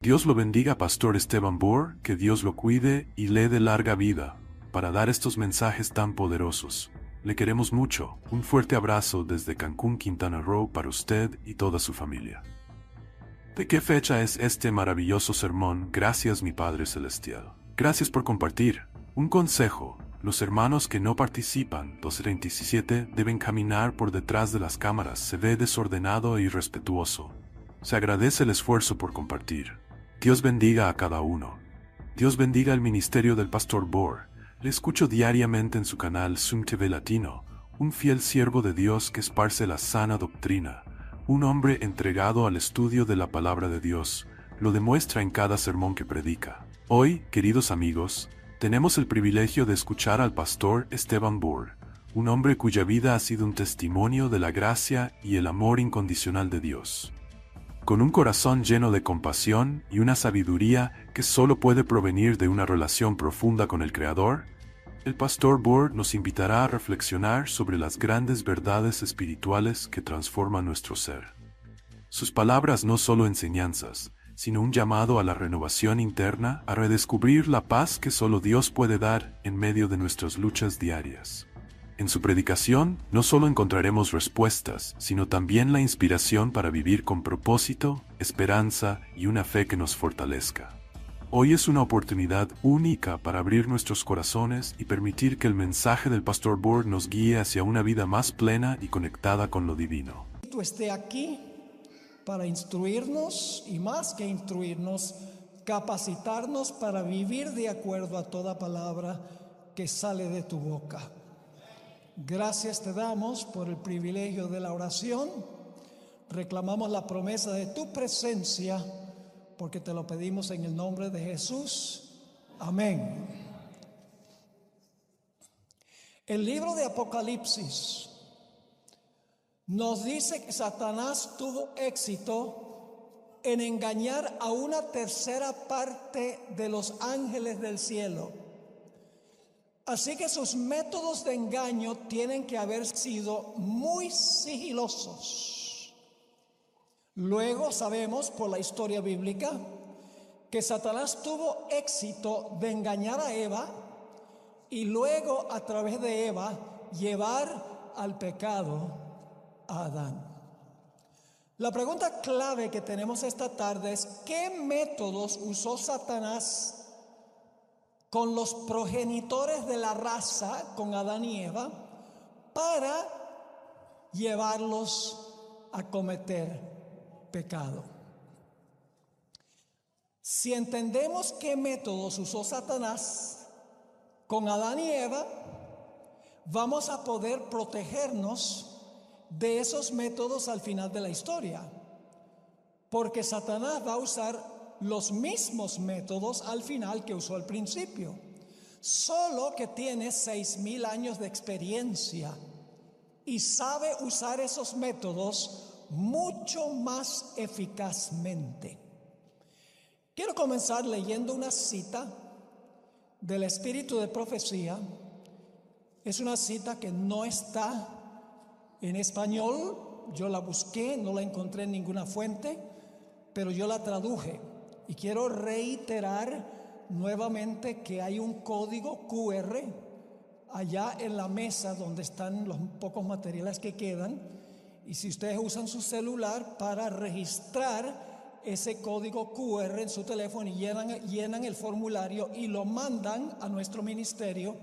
Dios lo bendiga, Pastor Esteban Bohr, que Dios lo cuide y le dé larga vida para dar estos mensajes tan poderosos. Le queremos mucho. Un fuerte abrazo desde Cancún, Quintana Roo para usted y toda su familia. ¿De qué fecha es este maravilloso sermón? Gracias, mi Padre Celestial. Gracias por compartir. Un consejo. Los hermanos que no participan, 237, deben caminar por detrás de las cámaras. Se ve desordenado e irrespetuoso. Se agradece el esfuerzo por compartir. Dios bendiga a cada uno. Dios bendiga el ministerio del Pastor Bohr. Le escucho diariamente en su canal Zoom TV Latino, un fiel siervo de Dios que esparce la sana doctrina, un hombre entregado al estudio de la palabra de Dios, lo demuestra en cada sermón que predica. Hoy, queridos amigos, tenemos el privilegio de escuchar al Pastor Esteban Bohr, un hombre cuya vida ha sido un testimonio de la gracia y el amor incondicional de Dios. Con un corazón lleno de compasión y una sabiduría que solo puede provenir de una relación profunda con el Creador, el Pastor Bohr nos invitará a reflexionar sobre las grandes verdades espirituales que transforman nuestro ser. Sus palabras no solo enseñanzas, sino un llamado a la renovación interna, a redescubrir la paz que solo Dios puede dar en medio de nuestras luchas diarias. En su predicación, no solo encontraremos respuestas, sino también la inspiración para vivir con propósito, esperanza y una fe que nos fortalezca. Hoy es una oportunidad única para abrir nuestros corazones y permitir que el mensaje del Pastor Bohr nos guíe hacia una vida más plena y conectada con lo divino. Tú esté aquí para instruirnos y más que instruirnos, capacitarnos para vivir de acuerdo a toda palabra que sale de tu boca. Gracias te damos por el privilegio de la oración. Reclamamos la promesa de tu presencia porque te lo pedimos en el nombre de Jesús. Amén. El libro de Apocalipsis nos dice que Satanás tuvo éxito en engañar a una tercera parte de los ángeles del cielo. Así que sus métodos de engaño tienen que haber sido muy sigilosos. Luego sabemos por la historia bíblica que Satanás tuvo éxito de engañar a Eva y luego a través de Eva llevar al pecado a Adán. La pregunta clave que tenemos esta tarde es: ¿qué métodos usó Satanás con los progenitores de la raza, con Adán y Eva, para llevarlos a cometer pecado? Si entendemos qué métodos usó Satanás con Adán y Eva, vamos a poder protegernos de esos métodos al final de la historia, porque Satanás va a usar los mismos métodos al final que usó al principio, solo que tiene 6,000 años de experiencia y sabe usar esos métodos mucho más eficazmente. Quiero comenzar leyendo una cita del Espíritu de Profecía. Es una cita que no está en español, yo la busqué, no la encontré en ninguna fuente, pero yo la traduje. Y quiero reiterar nuevamente que hay un código QR allá en la mesa donde están los pocos materiales que quedan. Y si ustedes usan su celular para registrar ese código QR en su teléfono y llenan el formulario y lo mandan a nuestro ministerio,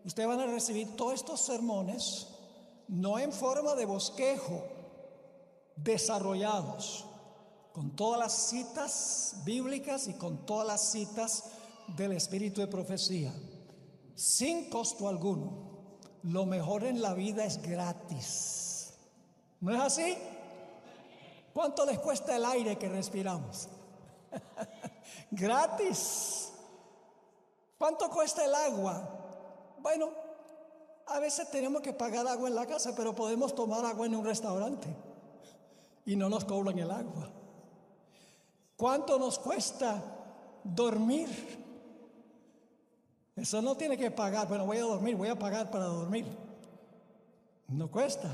ustedes van a recibir todos estos sermones, no en forma de bosquejo, desarrollados, con todas las citas bíblicas y con todas las citas del Espíritu de Profecía, sin costo alguno. Lo mejor en la vida es gratis. ¿No es así? ¿Cuánto les cuesta el aire que respiramos? Gratis. ¿Cuánto cuesta el agua? Bueno, a veces tenemos que pagar agua en la casa, pero podemos tomar agua en un restaurante y no nos cobran el agua. ¿Cuánto nos cuesta dormir? Eso no tiene que pagar. Bueno, voy a dormir, voy a pagar para dormir. No cuesta.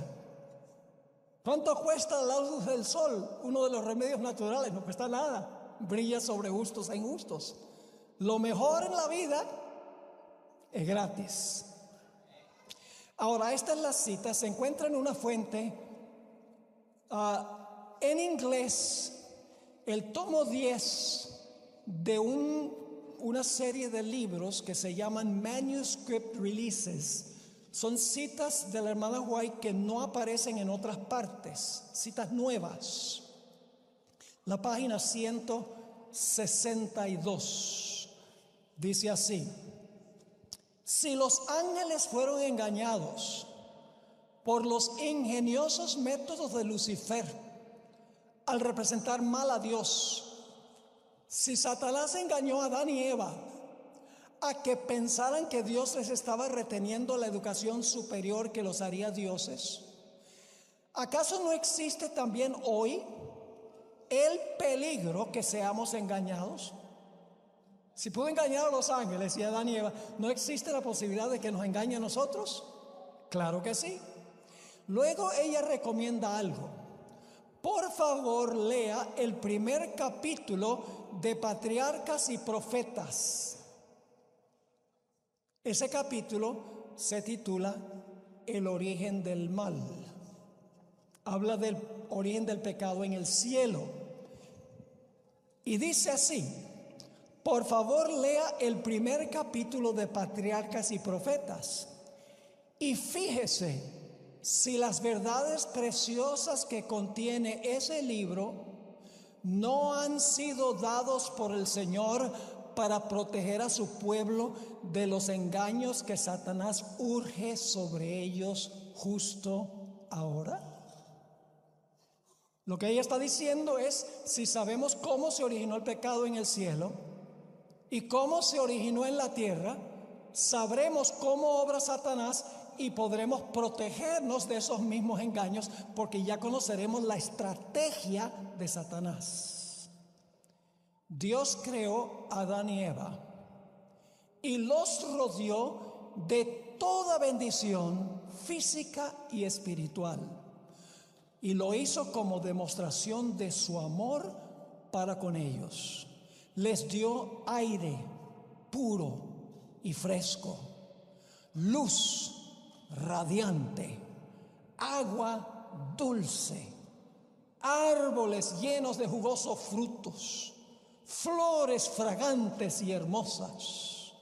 ¿Cuánto cuesta la luz del sol? Uno de los remedios naturales, no cuesta nada. brilla sobre justos e injustos. Lo mejor en la vida es gratis. Ahora, esta es la cita, se encuentra en una fuente en inglés, el tomo 10 de una serie de libros que se llaman Manuscript Releases. Son citas de la hermana White que no aparecen en otras partes, citas nuevas. La página 162 dice así: si los ángeles fueron engañados por los ingeniosos métodos de Lucifer al representar mal a Dios, si Satanás engañó a Adán y Eva a que pensaran que Dios les estaba reteniendo la educación superior que los haría dioses, ¿acaso no existe también hoy el peligro que seamos engañados? Si pudo engañar a los ángeles y a Adán y Eva, ¿no existe la posibilidad de que nos engañe a nosotros? Claro que sí. Luego ella recomienda algo. Por favor, lea el primer capítulo de Patriarcas y Profetas. Ese capítulo se titula El origen del mal. Habla del origen del pecado en el cielo. Y dice así: por favor, lea el primer capítulo de Patriarcas y Profetas y fíjese si las verdades preciosas que contiene ese libro no han sido dados por el Señor para proteger a su pueblo de los engaños que Satanás urge sobre ellos justo ahora. Lo que ella está diciendo es, si sabemos cómo se originó el pecado en el cielo y cómo se originó en la tierra, sabremos cómo obra Satanás y podremos protegernos de esos mismos engaños, porque ya conoceremos la estrategia de Satanás. Dios creó a Adán y Eva y los rodeó de toda bendición física y espiritual, y lo hizo como demostración de su amor para con ellos. Les dio aire puro y fresco, luz radiante, agua dulce, árboles llenos de jugosos frutos, flores fragantes y hermosas.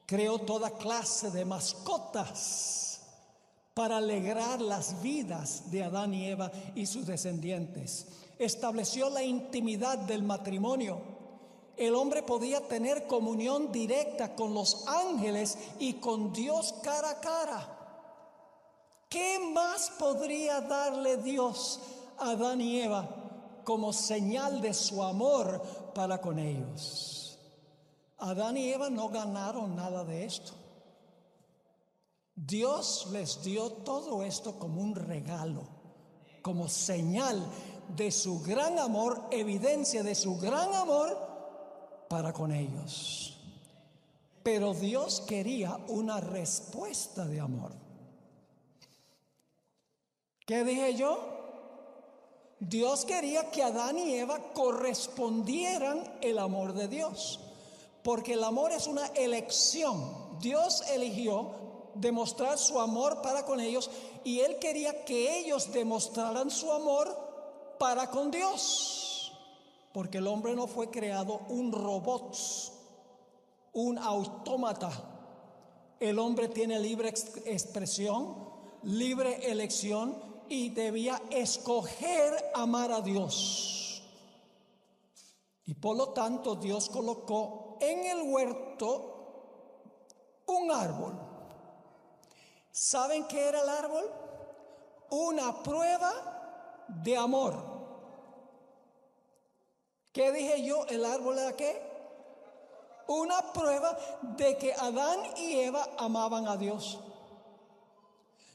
Creó toda clase de mascotas para alegrar las vidas de Adán y Eva y sus descendientes. Estableció la intimidad del matrimonio. El hombre podía tener comunión directa con los ángeles y con Dios cara a cara. ¿Qué más podría darle Dios a Adán y Eva como señal de su amor para con ellos? Adán y Eva no ganaron nada de esto. Dios les dio todo esto como un regalo, como señal de su gran amor, evidencia de su gran amor para con ellos. Pero Dios quería una respuesta de amor. ¿Qué dije yo? Dios quería que Adán y Eva correspondieran el amor de Dios, porque el amor es una elección. Dios eligió demostrar su amor para con ellos y Él quería que ellos demostraran su amor para con Dios, porque el hombre no fue creado un robot, un autómata. El hombre tiene libre expresión, libre elección, y debía escoger amar a Dios. Y por lo tanto Dios colocó en el huerto un árbol. ¿Saben qué era el árbol? Una prueba de amor. ¿Qué dije yo? ¿El árbol era qué? Una prueba de que Adán y Eva amaban a Dios.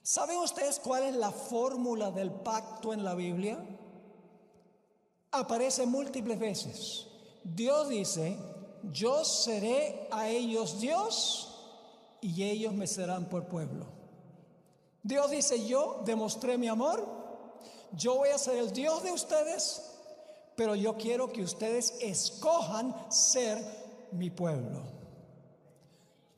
¿Saben ustedes cuál es la fórmula del pacto en la Biblia? Aparece múltiples veces. Dios dice: yo seré a ellos Dios y ellos me serán por pueblo. Dios dice: yo demostré mi amor, yo voy a ser el Dios de ustedes, pero yo quiero que ustedes escojan ser mi pueblo.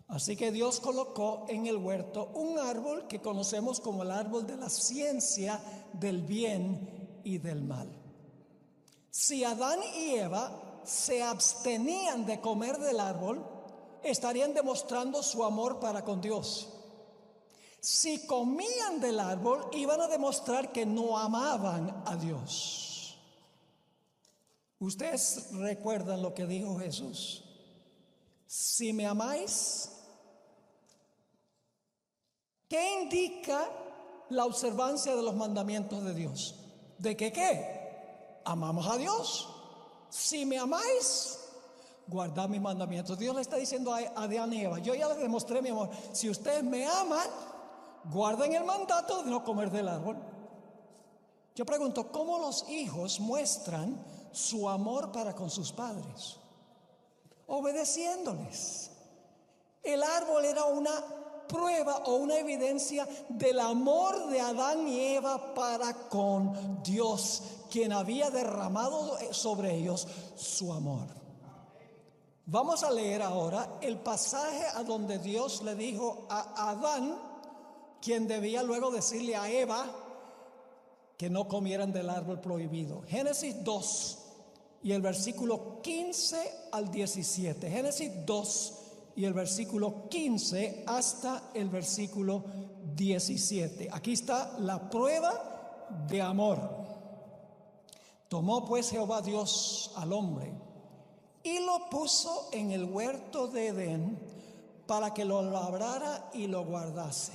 Así que Dios colocó en el huerto un árbol que conocemos como el árbol de la ciencia del bien y del mal. Si Adán y Eva se abstenían de comer del árbol, estarían demostrando su amor para con Dios. Si comían del árbol, iban a demostrar que no amaban a Dios. Ustedes recuerdan lo que dijo Jesús: si me amáis. ¿Qué indica la observancia de los mandamientos de Dios? ¿De que qué? Amamos a Dios. Si me amáis, guardad mis mandamientos. Dios le está diciendo a Adán y Eva: yo ya les demostré mi amor. Si ustedes me aman, guarden el mandato de no comer del árbol. Yo pregunto, ¿cómo los hijos muestran su amor para con sus padres? Obedeciéndoles. El árbol era una prueba o una evidencia del amor de Adán y Eva para con Dios, quien había derramado sobre ellos su amor. Vamos a leer ahora el pasaje a donde Dios le dijo a Adán, quien debía luego decirle a Eva que no comieran del árbol prohibido. Génesis 2 y el versículo 15 al 17. Génesis 2 y el versículo 15 hasta el versículo 17. Aquí está la prueba de amor. Tomó pues Jehová Dios al hombre y lo puso en el huerto de Edén para que lo labrara y lo guardase.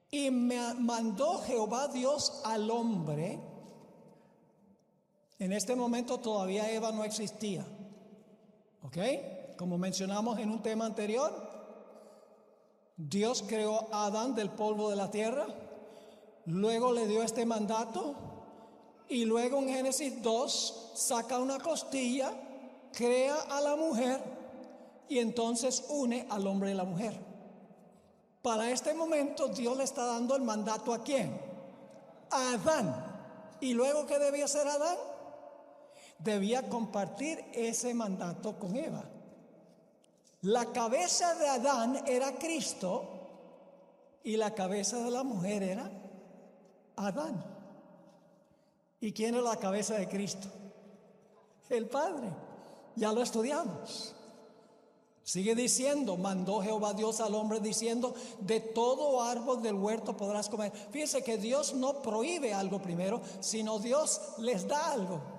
Y me mandó Jehová Dios al hombre. En este momento todavía Eva no existía. ¿Ok? Como mencionamos en un tema anterior, Dios creó a Adán del polvo de la tierra, luego le dio este mandato y luego en Génesis 2 saca una costilla, crea a la mujer y entonces une al hombre y la mujer. Para este momento Dios le está dando el mandato ¿a quién? A Adán. ¿Y luego qué debía hacer Adán? Debía compartir ese mandato con Eva. La cabeza de Adán era Cristo y la cabeza de la mujer era Adán. ¿Y quién es la cabeza de Cristo? El Padre. Ya lo estudiamos. Sigue diciendo, mandó Jehová Dios al hombre diciendo, de todo árbol del huerto podrás comer. Fíjense que Dios no prohíbe algo primero, sino Dios les da algo.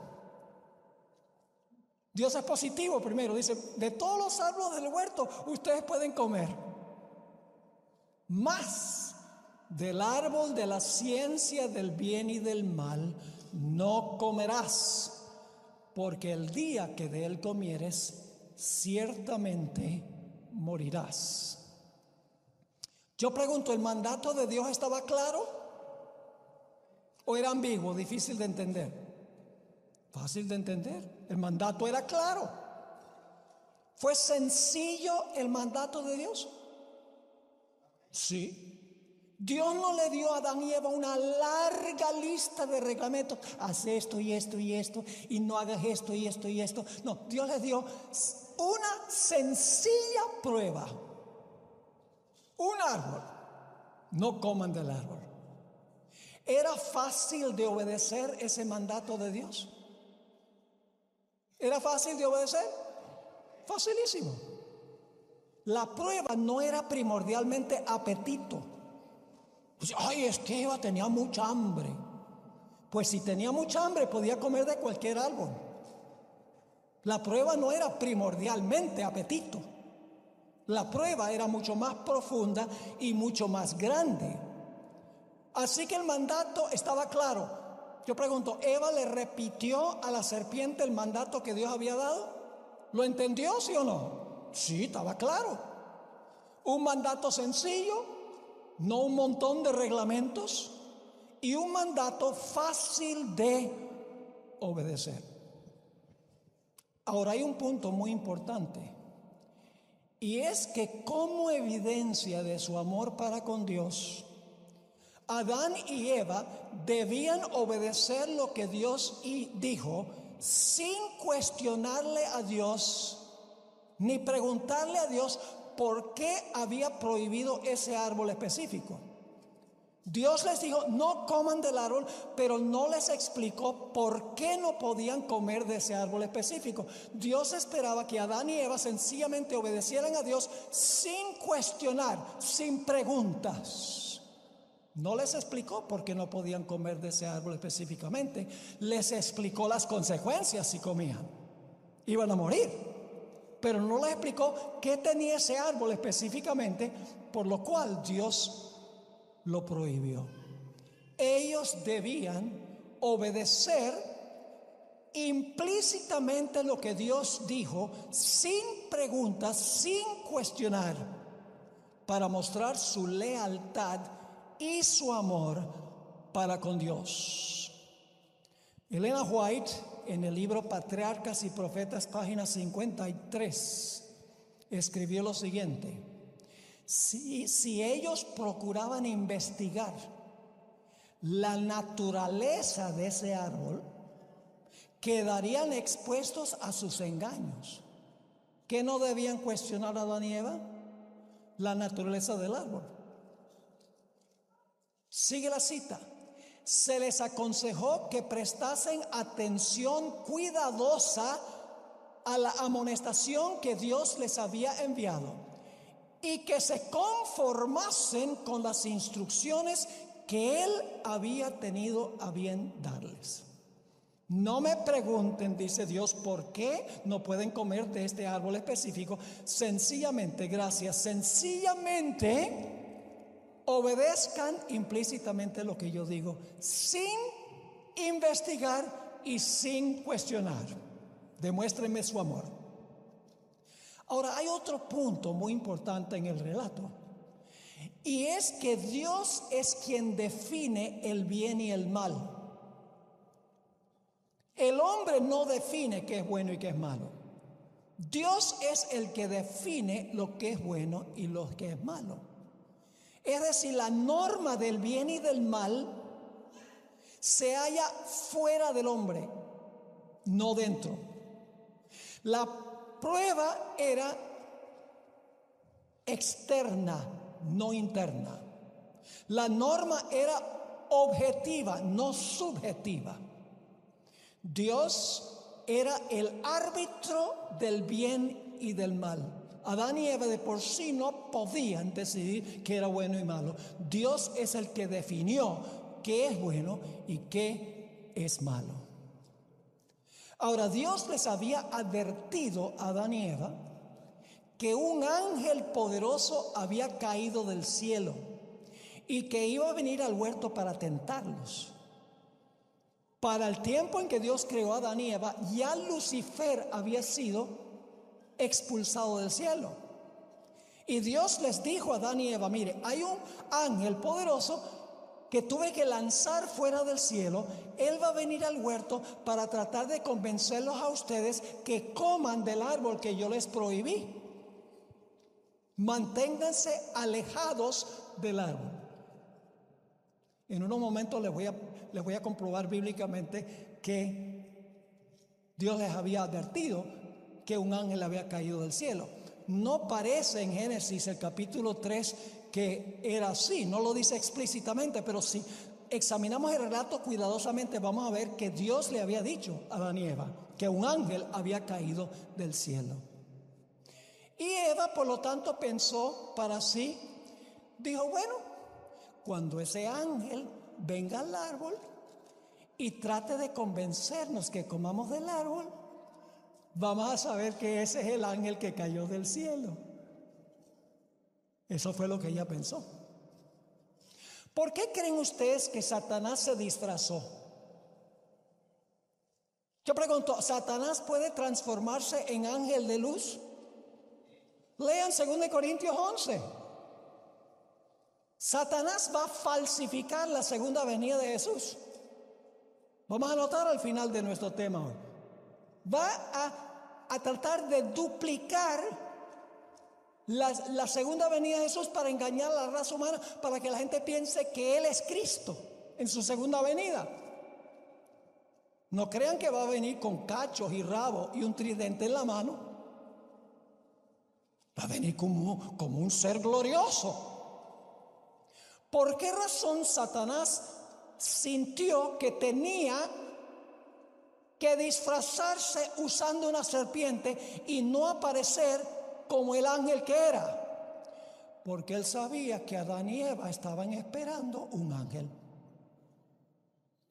Dios es positivo primero, dice, de todos los árboles del huerto ustedes pueden comer, mas del árbol de la ciencia del bien y del mal no comerás, porque el día que de él comieres, ciertamente morirás. Yo pregunto, ¿el mandato de Dios estaba claro o era ambiguo, difícil de entender? Fácil de entender. El mandato era claro. ¿Fue sencillo el mandato de Dios? Sí. Dios no le dio a Adán y Eva una larga lista de reglamentos. Haz esto y esto y esto, y no hagas esto y esto y esto. No, Dios les dio una sencilla prueba. Un árbol. No coman del árbol. ¿Era fácil de obedecer ese mandato de Dios? ¿Era fácil de obedecer? Facilísimo. La prueba no era primordialmente apetito. Pues, ay, es que Eva tenía mucha hambre. Pues si tenía mucha hambre podía comer de cualquier árbol. La prueba no era primordialmente apetito. La prueba era mucho más profunda y mucho más grande. Así que el mandato estaba claro. Yo pregunto, ¿Eva le repitió a la serpiente el mandato que Dios había dado? ¿Lo entendió, sí o no? Sí, estaba claro. Un mandato sencillo, no un montón de reglamentos, y un mandato fácil de obedecer. Ahora hay un punto muy importante, y es que como evidencia de su amor para con Dios, Adán y Eva debían obedecer lo que Dios dijo sin cuestionarle a Dios ni preguntarle a Dios por qué había prohibido ese árbol específico. Dios les dijo, no coman del árbol, pero no les explicó por qué no podían comer de ese árbol específico. Dios esperaba que Adán y Eva sencillamente obedecieran a Dios sin cuestionar, sin preguntas. No les explicó por qué no podían comer de ese árbol específicamente. Les explicó las consecuencias si comían. Iban a morir. Pero no les explicó qué tenía ese árbol específicamente, por lo cual Dios lo prohibió. Ellos debían obedecer implícitamente lo que Dios dijo, sin preguntas, sin cuestionar, para mostrar su lealtad y su amor para con Dios. Elena White, en el libro Patriarcas y Profetas, página 53, escribió lo siguiente: si ellos procuraban investigar la naturaleza de ese árbol, quedarían expuestos a sus engaños. ¿Qué no debían cuestionar a Adán y Eva? La naturaleza del árbol. Sigue la cita. Se les aconsejó que prestasen atención cuidadosa a la amonestación que Dios les había enviado y que se conformasen con las instrucciones que Él había tenido a bien darles. No me pregunten, dice Dios, por qué no pueden comer de este árbol específico. Sencillamente, sencillamente obedezcan implícitamente lo que yo digo, sin investigar y sin cuestionar. Demuéstrenme su amor. Ahora, hay otro punto muy importante en el relato, y es que Dios es quien define el bien y el mal. El hombre no define qué es bueno y qué es malo. Dios es el que define lo que es bueno y lo que es malo. Es decir, la norma del bien y del mal se halla fuera del hombre, no dentro. La prueba era externa, no interna. La norma era objetiva, no subjetiva. Dios era el árbitro del bien y del mal. Adán y Eva de por sí no podían decidir qué era bueno y malo. Dios es el que definió qué es bueno y qué es malo. Ahora, Dios les había advertido a Adán y Eva que un ángel poderoso había caído del cielo y que iba a venir al huerto para tentarlos. Para el tiempo en que Dios creó a Adán y Eva, ya Lucifer había sido expulsado del cielo. Y Dios les dijo a Adán y Eva: mire, hay un ángel poderoso que tuve que lanzar fuera del cielo. Él va a venir al huerto para tratar de convencerlos a ustedes que coman del árbol que yo les prohibí. Manténganse alejados del árbol. En unos momentos les voy a comprobar bíblicamente que Dios les había advertido que un ángel había caído del cielo. No parece en Génesis el capítulo 3 que era así, no lo dice explícitamente, pero si examinamos el relato cuidadosamente vamos a ver que Dios le había dicho a Adán y Eva que un ángel había caído del cielo. Y Eva, por lo tanto, pensó para sí, dijo: bueno, cuando ese ángel venga al árbol y trate de convencernos que comamos del árbol, vamos a saber que ese es el ángel que cayó del cielo. Eso fue lo que ella pensó. ¿Por qué creen ustedes que Satanás se disfrazó? Yo pregunto, ¿Satanás puede transformarse en ángel de luz? Lean 2 Corintios 11. Satanás va a falsificar la segunda venida de Jesús. Vamos a notar al final de nuestro tema hoy. Va a tratar de duplicar La segunda venida de Jesús para engañar a la raza humana, para que la gente piense que Él es Cristo en su segunda venida. No crean que va a venir con cachos y rabos y un tridente en la mano. Va a venir como un ser glorioso. ¿Por qué razón Satanás sintió que tenía que disfrazarse usando una serpiente y no aparecer como el ángel que era? Porque él sabía que Adán y Eva estaban esperando un ángel.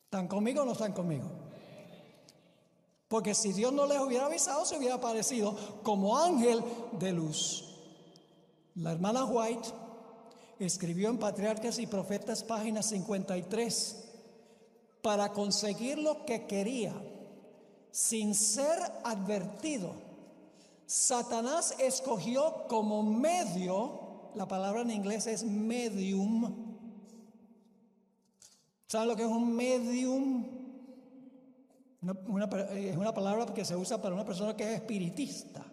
¿Están conmigo o no están conmigo? Porque si Dios no les hubiera avisado, se hubiera aparecido como ángel de luz. La hermana White escribió en Patriarcas y Profetas, página 53, para conseguir lo que quería, sin ser advertido, Satanás escogió como medio, la palabra en inglés es medium. ¿Saben lo que es un medium? Es una palabra que se usa para una persona que es espiritista.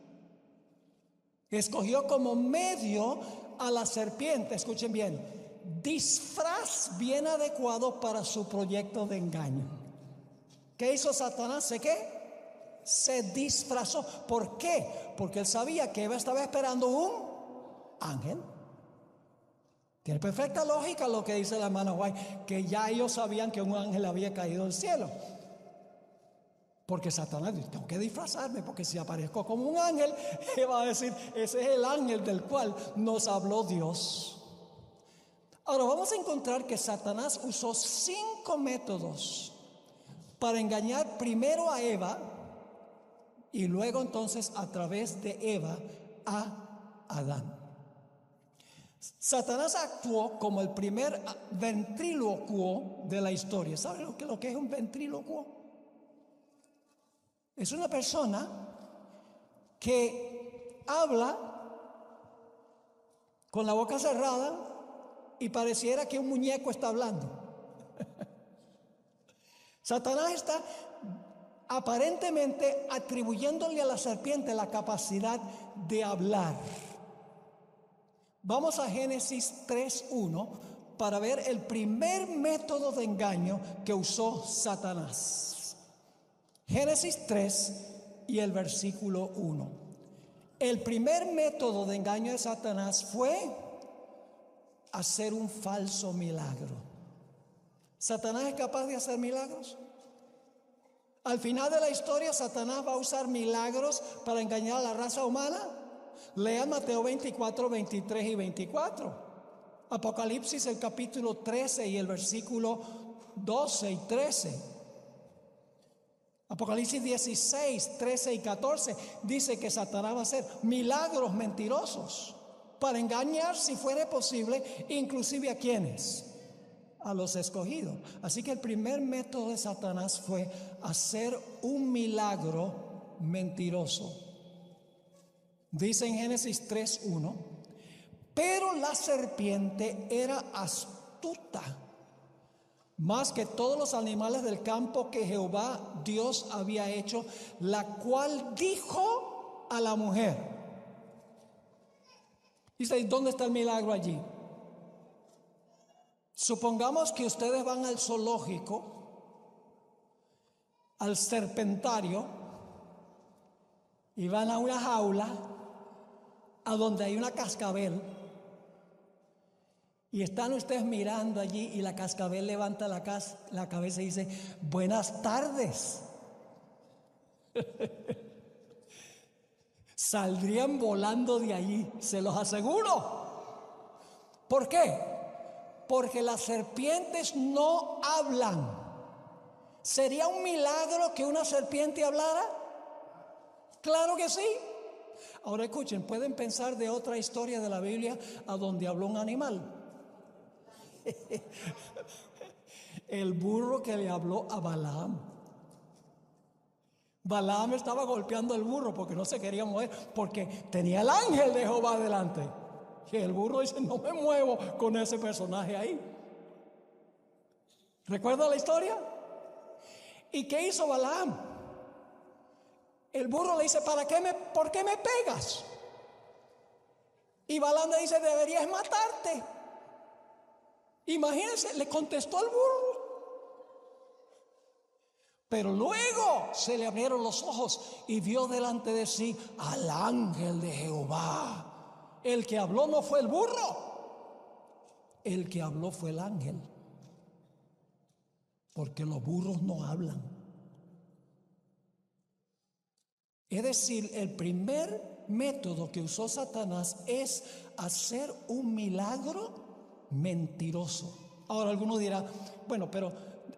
Escogió como medio a la serpiente, escuchen bien, disfraz bien adecuado para su proyecto de engaño. ¿Qué hizo Satanás? Se disfrazó. ¿Por qué? Porque él sabía que Eva estaba esperando un ángel. Tiene perfecta lógica lo que dice la hermana White, que ya ellos sabían que un ángel había caído del cielo. Porque Satanás dice, tengo que disfrazarme, porque si aparezco como un ángel, él va a decir, ese es el ángel del cual nos habló Dios. Ahora vamos a encontrar que Satanás usó 5 métodos para engañar primero a Eva y luego entonces a través de Eva a Adán. Satanás actuó como el primer ventrílocuo de la historia. ¿Saben lo que es un ventrílocuo? Es una persona que habla con la boca cerrada y pareciera que un muñeco está hablando. Satanás está aparentemente atribuyéndole a la serpiente la capacidad de hablar. Vamos a Génesis 3:1 para ver el primer método de engaño que usó Satanás. Génesis 3 y el versículo 1. El primer método de engaño de Satanás fue hacer un falso milagro. ¿Satanás es capaz de hacer milagros? Al final de la historia, Satanás va a usar milagros para engañar a la raza humana. Lean Mateo 24, 23 y 24. Apocalipsis, el capítulo 13 y el versículo 12 y 13. Apocalipsis 16, 13 y 14 dice que Satanás va a hacer milagros mentirosos para engañar, si fuera posible, inclusive a quienes, a los escogidos. Así que el primer método de Satanás fue hacer un milagro mentiroso. Dice en Génesis 3:1, pero la serpiente era astuta más que todos los animales del campo que Jehová Dios había hecho, la cual dijo a la mujer. Dice, ¿dónde está el milagro allí? Supongamos que ustedes van al zoológico, al serpentario, y van a una jaula a donde hay una cascabel. Y están ustedes mirando allí y la cascabel levanta la cabeza y dice, buenas tardes. Saldrían volando de allí, se los aseguro. ¿Por qué? Porque las serpientes no hablan. ¿Sería un milagro que una serpiente hablara? Claro que sí. Ahora escuchen, pueden pensar de otra historia de la Biblia a donde habló un animal. El burro que le habló a Balaam. Balaam estaba golpeando al burro porque no se quería mover, porque tenía el ángel de Jehová delante. Y el burro dice, no me muevo con ese personaje ahí. ¿Recuerda la historia? ¿Y qué hizo Balaam? El burro le dice, ¿por qué me pegas? Y Balaam le dice, deberías matarte. Imagínense, le contestó al burro. Pero luego se le abrieron los ojos y vio delante de sí al ángel de Jehová. El que habló no fue el burro, el que habló fue el ángel. Porque los burros no hablan. Es decir, el primer método que usó Satanás es hacer un milagro mentiroso. Ahora alguno dirá, bueno, pero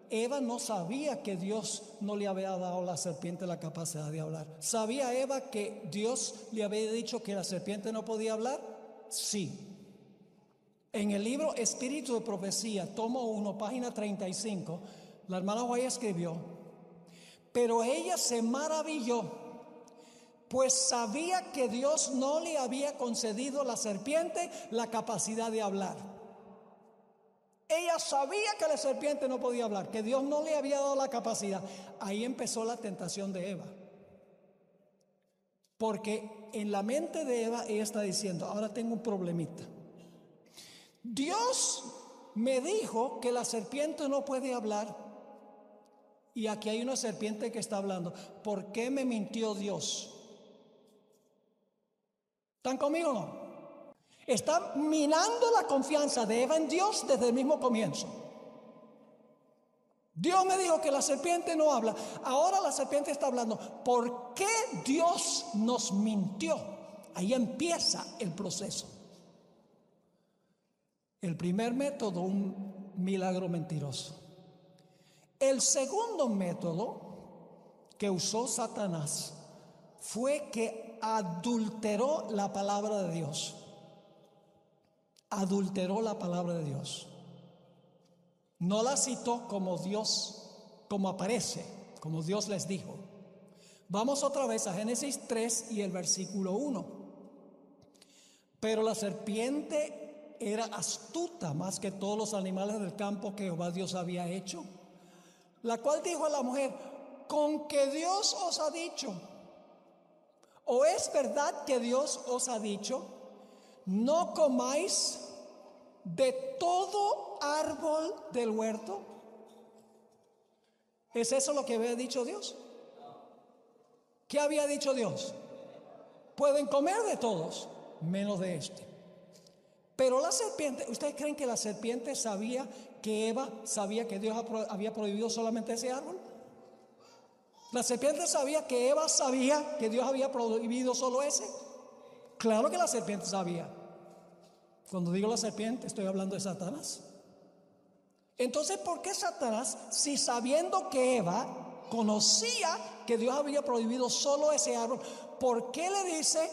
Eva no sabía que Dios no le había dado a la serpiente la capacidad de hablar. ¿Sabía Eva que Dios le había dicho que la serpiente no podía hablar? Sí. En el libro Espíritu de Profecía, tomo 1, página 35, la hermana White escribió, pero ella se maravilló, pues sabía que Dios no le había concedido a la serpiente la capacidad de hablar. Ella sabía que la serpiente no podía hablar, que Dios no le había dado la capacidad. Ahí empezó la tentación de Eva. Porque en la mente de Eva ella está diciendo, ahora tengo un problemita. Dios me dijo que la serpiente no puede hablar. Y aquí hay una serpiente que está hablando. ¿Por qué me mintió Dios? ¿Están conmigo o no? Está minando la confianza de Eva en Dios desde el mismo comienzo. Dios me dijo que la serpiente no habla. Ahora la serpiente está hablando. ¿Por qué Dios nos mintió? Ahí empieza el proceso. El primer método, un milagro mentiroso. El segundo método que usó Satanás fue que adulteró la palabra de Dios. Adulteró la palabra de Dios. No la citó como Dios, como aparece, como Dios les dijo. Vamos otra vez a Génesis 3 y el versículo 1. Pero la serpiente era astuta más que todos los animales del campo que Jehová Dios había hecho, la cual dijo a la mujer, ¿con que Dios os ha dicho? ¿O es verdad que Dios os ha dicho, no comáis de todo árbol del huerto? ¿Es eso lo que había dicho Dios? ¿Qué había dicho Dios? Pueden comer de todos, menos de este. Pero la serpiente, ¿ustedes creen que la serpiente sabía que Eva sabía que Dios había prohibido solamente ese árbol? ¿La serpiente sabía que Eva sabía que Dios había prohibido solo ese? Claro que la serpiente sabía. Cuando digo la serpiente, estoy hablando de Satanás. Entonces, ¿por qué Satanás, si sabiendo que Eva conocía que Dios había prohibido solo ese árbol, por qué le dice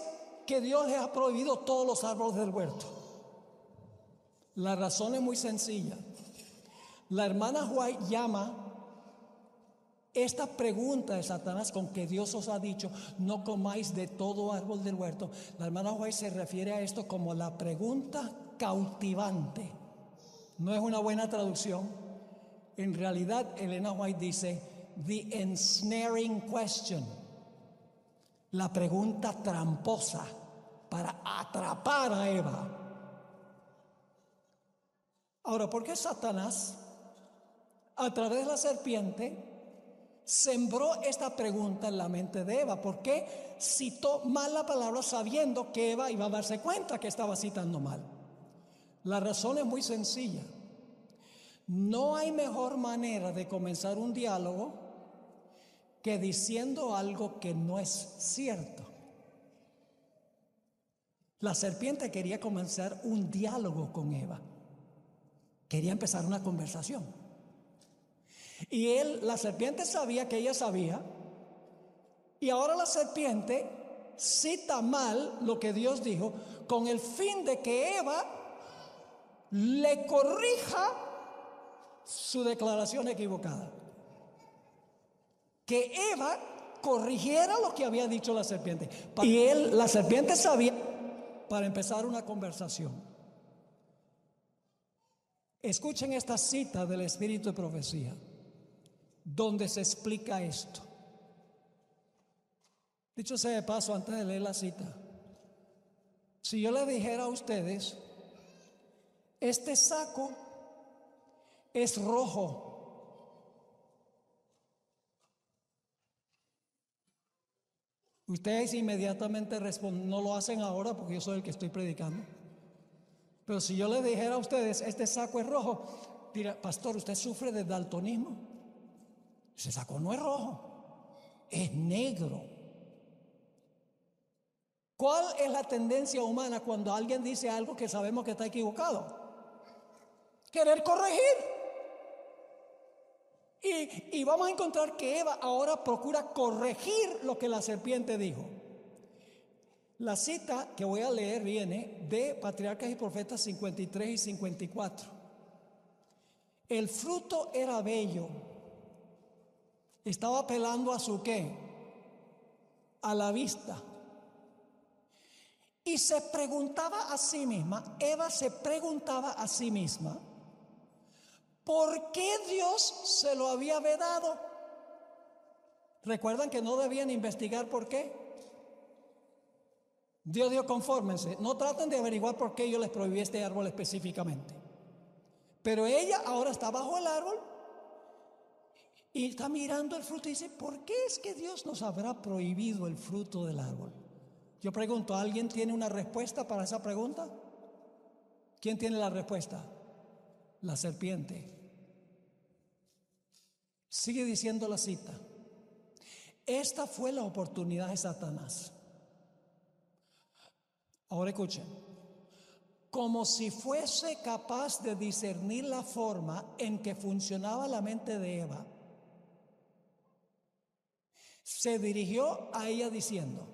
que Dios le ha prohibido todos los árboles del huerto? La razón es muy sencilla. La hermana White llama esta pregunta de Satanás, con que Dios os ha dicho, no comáis de todo árbol del huerto. La hermana White se refiere a esto como la pregunta cautivante. No es una buena traducción. En realidad, Elena White dice, the ensnaring question. La pregunta tramposa para atrapar a Eva. Ahora, ¿por qué Satanás, a través de la serpiente, sembró esta pregunta en la mente de Eva? ¿Por qué citó mal la palabra sabiendo que Eva iba a darse cuenta que estaba citando mal? La razón es muy sencilla. No hay mejor manera de comenzar un diálogo que diciendo algo que no es cierto. La serpiente quería comenzar un diálogo con Eva. Quería empezar una conversación. Y la serpiente sabía que ella sabía. Y ahora la serpiente cita mal lo que Dios dijo, con el fin de que Eva le corrija su declaración equivocada. Que Eva corrigiera lo que había dicho la serpiente. Y la serpiente sabía, para empezar una conversación. Escuchen esta cita del Espíritu de Profecía, donde se explica esto. Dicho sea de paso, antes de leer la cita, Si yo le dijera a ustedes, este saco es rojo, ustedes inmediatamente responden, no lo hacen ahora porque yo soy el que estoy predicando. Pero si yo le dijera a ustedes, este saco es rojo, dirá, pastor, ¿usted sufre de daltonismo? Ese saco no es rojo, es negro. ¿Cuál es la tendencia humana cuando alguien dice algo que sabemos que está equivocado? Querer corregir. Y vamos a encontrar que Eva ahora procura corregir lo que la serpiente dijo. La cita que voy a leer viene de Patriarcas y Profetas 53 y 54. El fruto era bello. Estaba apelando a su ¿qué? A la vista. Y se preguntaba a sí misma, Eva se preguntaba a sí misma, ¿por qué Dios se lo había vedado? ¿Recuerdan que no debían investigar por qué? Dios dijo, confórmense, no traten de averiguar por qué yo les prohibí este árbol específicamente. Pero ella ahora está bajo el árbol y está mirando el fruto y dice, ¿por qué es que Dios nos habrá prohibido el fruto del árbol? Yo pregunto, ¿alguien tiene una respuesta para esa pregunta? ¿Quién tiene la respuesta? La serpiente. Sigue diciendo la cita. Esta fue la oportunidad de Satanás. Ahora escuchen. Como si fuese capaz de discernir la forma en que funcionaba la mente de Eva, se dirigió a ella diciendo,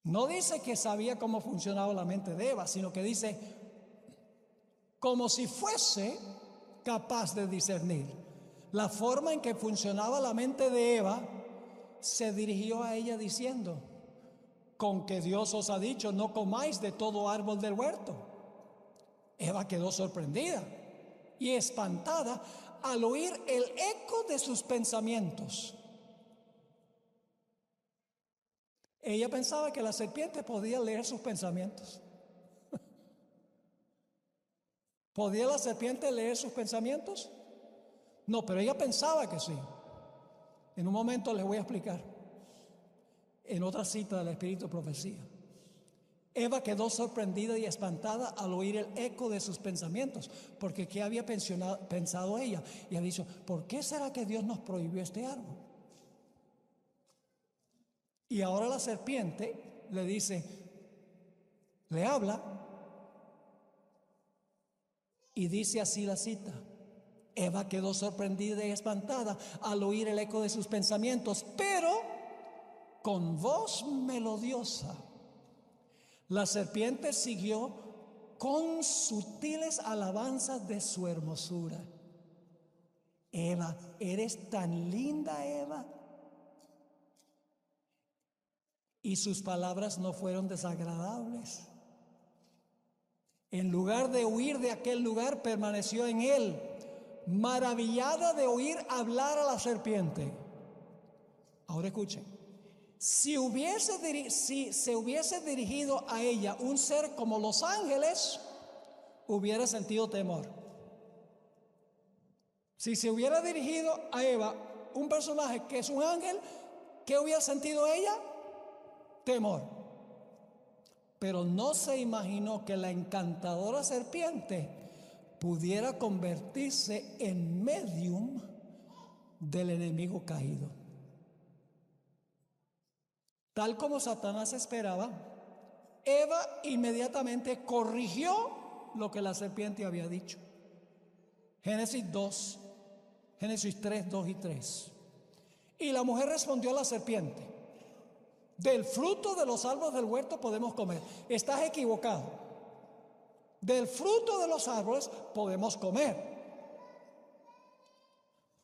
no dice que sabía cómo funcionaba la mente de Eva, sino que dice, como si fuese capaz de discernir la forma en que funcionaba la mente de Eva, se dirigió a ella diciendo, con que Dios os ha dicho, no comáis de todo árbol del huerto. Eva quedó sorprendida y espantada al oír el eco de sus pensamientos. Ella pensaba que la serpiente podía leer sus pensamientos. ¿Podía la serpiente leer sus pensamientos? No, pero ella pensaba que sí. En un momento les voy a explicar. En otra cita del Espíritu de Profecía. Eva quedó sorprendida y espantada al oír el eco de sus pensamientos. Porque ¿qué había pensado ella? Y ha dicho, ¿por qué será que Dios nos prohibió este árbol? Y ahora la serpiente le dice, le habla y dice así la cita. Eva quedó sorprendida y espantada al oír el eco de sus pensamientos, pero con voz melodiosa la serpiente siguió con sutiles alabanzas de su hermosura. Eva, eres tan linda, Eva. Y sus palabras no fueron desagradables. En lugar de huir de aquel lugar, permaneció en él, maravillada de oír hablar a la serpiente. Ahora escuchen. Si se hubiese dirigido a ella un ser como los ángeles, hubiera sentido temor. Si se hubiera dirigido a Eva un personaje que es un ángel, ¿qué hubiera sentido ella? Temor. Pero no se imaginó que la encantadora serpiente pudiera convertirse en medium del enemigo caído. Tal como Satanás esperaba, Eva inmediatamente corrigió lo que la serpiente había dicho. Génesis 3, 2 y 3. Y la mujer respondió a la serpiente, del fruto de los árboles del huerto podemos comer. Estás equivocado. Del fruto de los árboles podemos comer.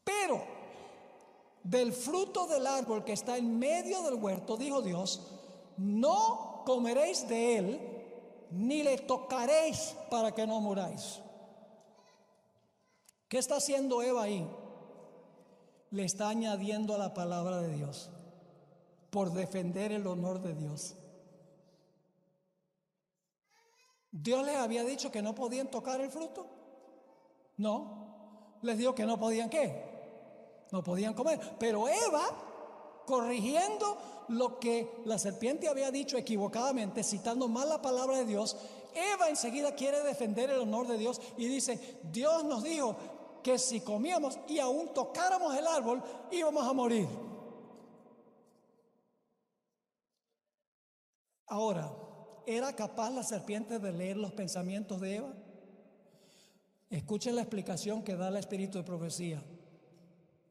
Pero del fruto del árbol que está en medio del huerto, dijo Dios, no comeréis de él, ni le tocaréis para que no muráis. ¿Qué está haciendo Eva ahí? Le está añadiendo a la palabra de Dios por defender el honor de Dios. ¿Dios les había dicho que no podían tocar el fruto? No. Les dijo que no podían ¿qué? No podían comer. Pero Eva, corrigiendo lo que la serpiente había dicho equivocadamente, citando mal la palabra de Dios, Eva enseguida quiere defender el honor de Dios y dice: Dios nos dijo que si comíamos y aún tocáramos el árbol íbamos a morir. Ahora, ¿era capaz la serpiente de leer los pensamientos de Eva? Escuchen la explicación que da el Espíritu de Profecía.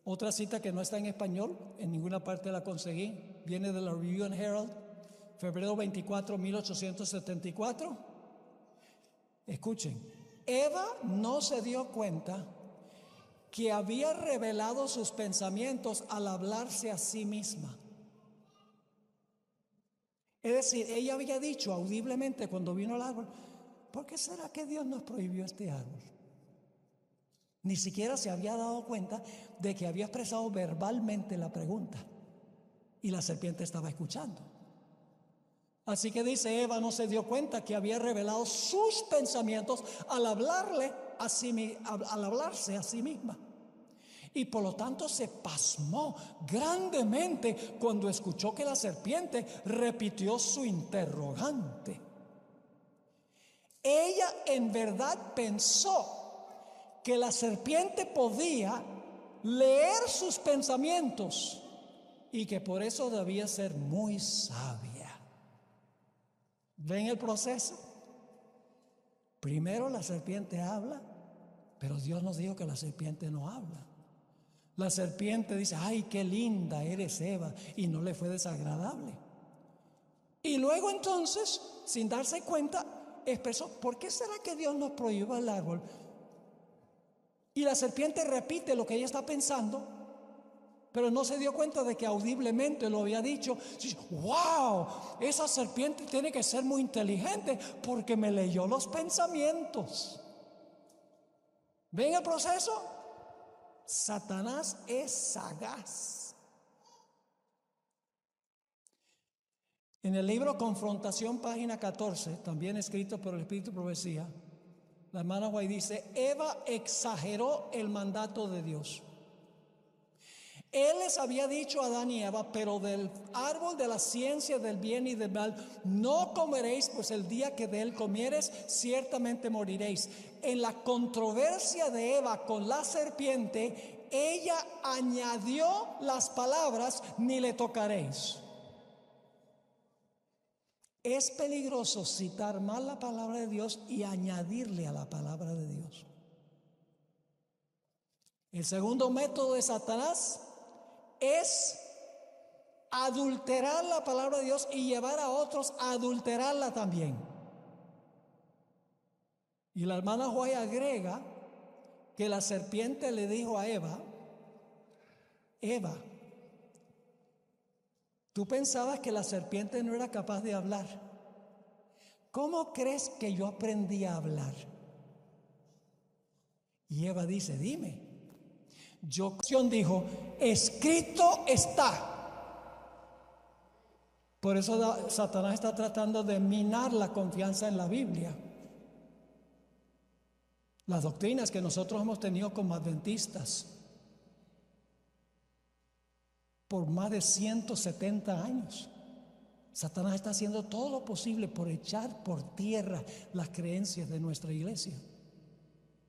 Otra cita que no está en español, en ninguna parte la conseguí, viene de la Review and Herald, febrero 24, 1874. Escuchen, Eva no se dio cuenta que había revelado sus pensamientos al hablarse a sí misma. Es decir, ella había dicho audiblemente cuando vino al árbol: ¿por qué será que Dios nos prohibió este árbol? Ni siquiera se había dado cuenta de que había expresado verbalmente la pregunta y la serpiente estaba escuchando. Así que dice, Eva no se dio cuenta que había revelado sus pensamientos al hablarse a sí misma. Y por lo tanto se pasmó grandemente cuando escuchó que la serpiente repitió su interrogante. Ella en verdad pensó que la serpiente podía leer sus pensamientos y que por eso debía ser muy sabia. ¿Ven el proceso? Primero la serpiente habla, pero Dios nos dijo que la serpiente no habla. La serpiente dice: ay, qué linda eres, Eva, y no le fue desagradable. Y luego entonces, sin darse cuenta, expresó: ¿por qué será que Dios nos prohíbe el árbol? Y la serpiente repite lo que ella está pensando, pero no se dio cuenta de que audiblemente lo había dicho. ¡Wow! Esa serpiente tiene que ser muy inteligente porque me leyó los pensamientos. ¿Ven el proceso? Satanás es sagaz. En el libro Confrontación, página 14, también escrito por el Espíritu de Profecía, la hermana White dice: Eva exageró el mandato de Dios. Él les había dicho a Adán y Eva: pero del árbol de la ciencia del bien y del mal no comeréis, pues el día que de él comieres ciertamente moriréis. En la controversia de Eva con la serpiente, ella añadió las palabras: ni le tocaréis. Es peligroso citar mal la palabra de Dios y añadirle a la palabra de Dios. El segundo método de Satanás es adulterar la palabra de Dios y llevar a otros a adulterarla también. Y la hermana White agrega que la serpiente le dijo a Eva: Eva, tú pensabas que la serpiente no era capaz de hablar. ¿Cómo crees que yo aprendí a hablar? Y Eva dice: dime. Dijo: escrito está. Por eso Satanás está tratando de minar la confianza en la Biblia. Las doctrinas que nosotros hemos tenido como adventistas por más de 170 años. Satanás está haciendo todo lo posible por echar por tierra las creencias de nuestra iglesia.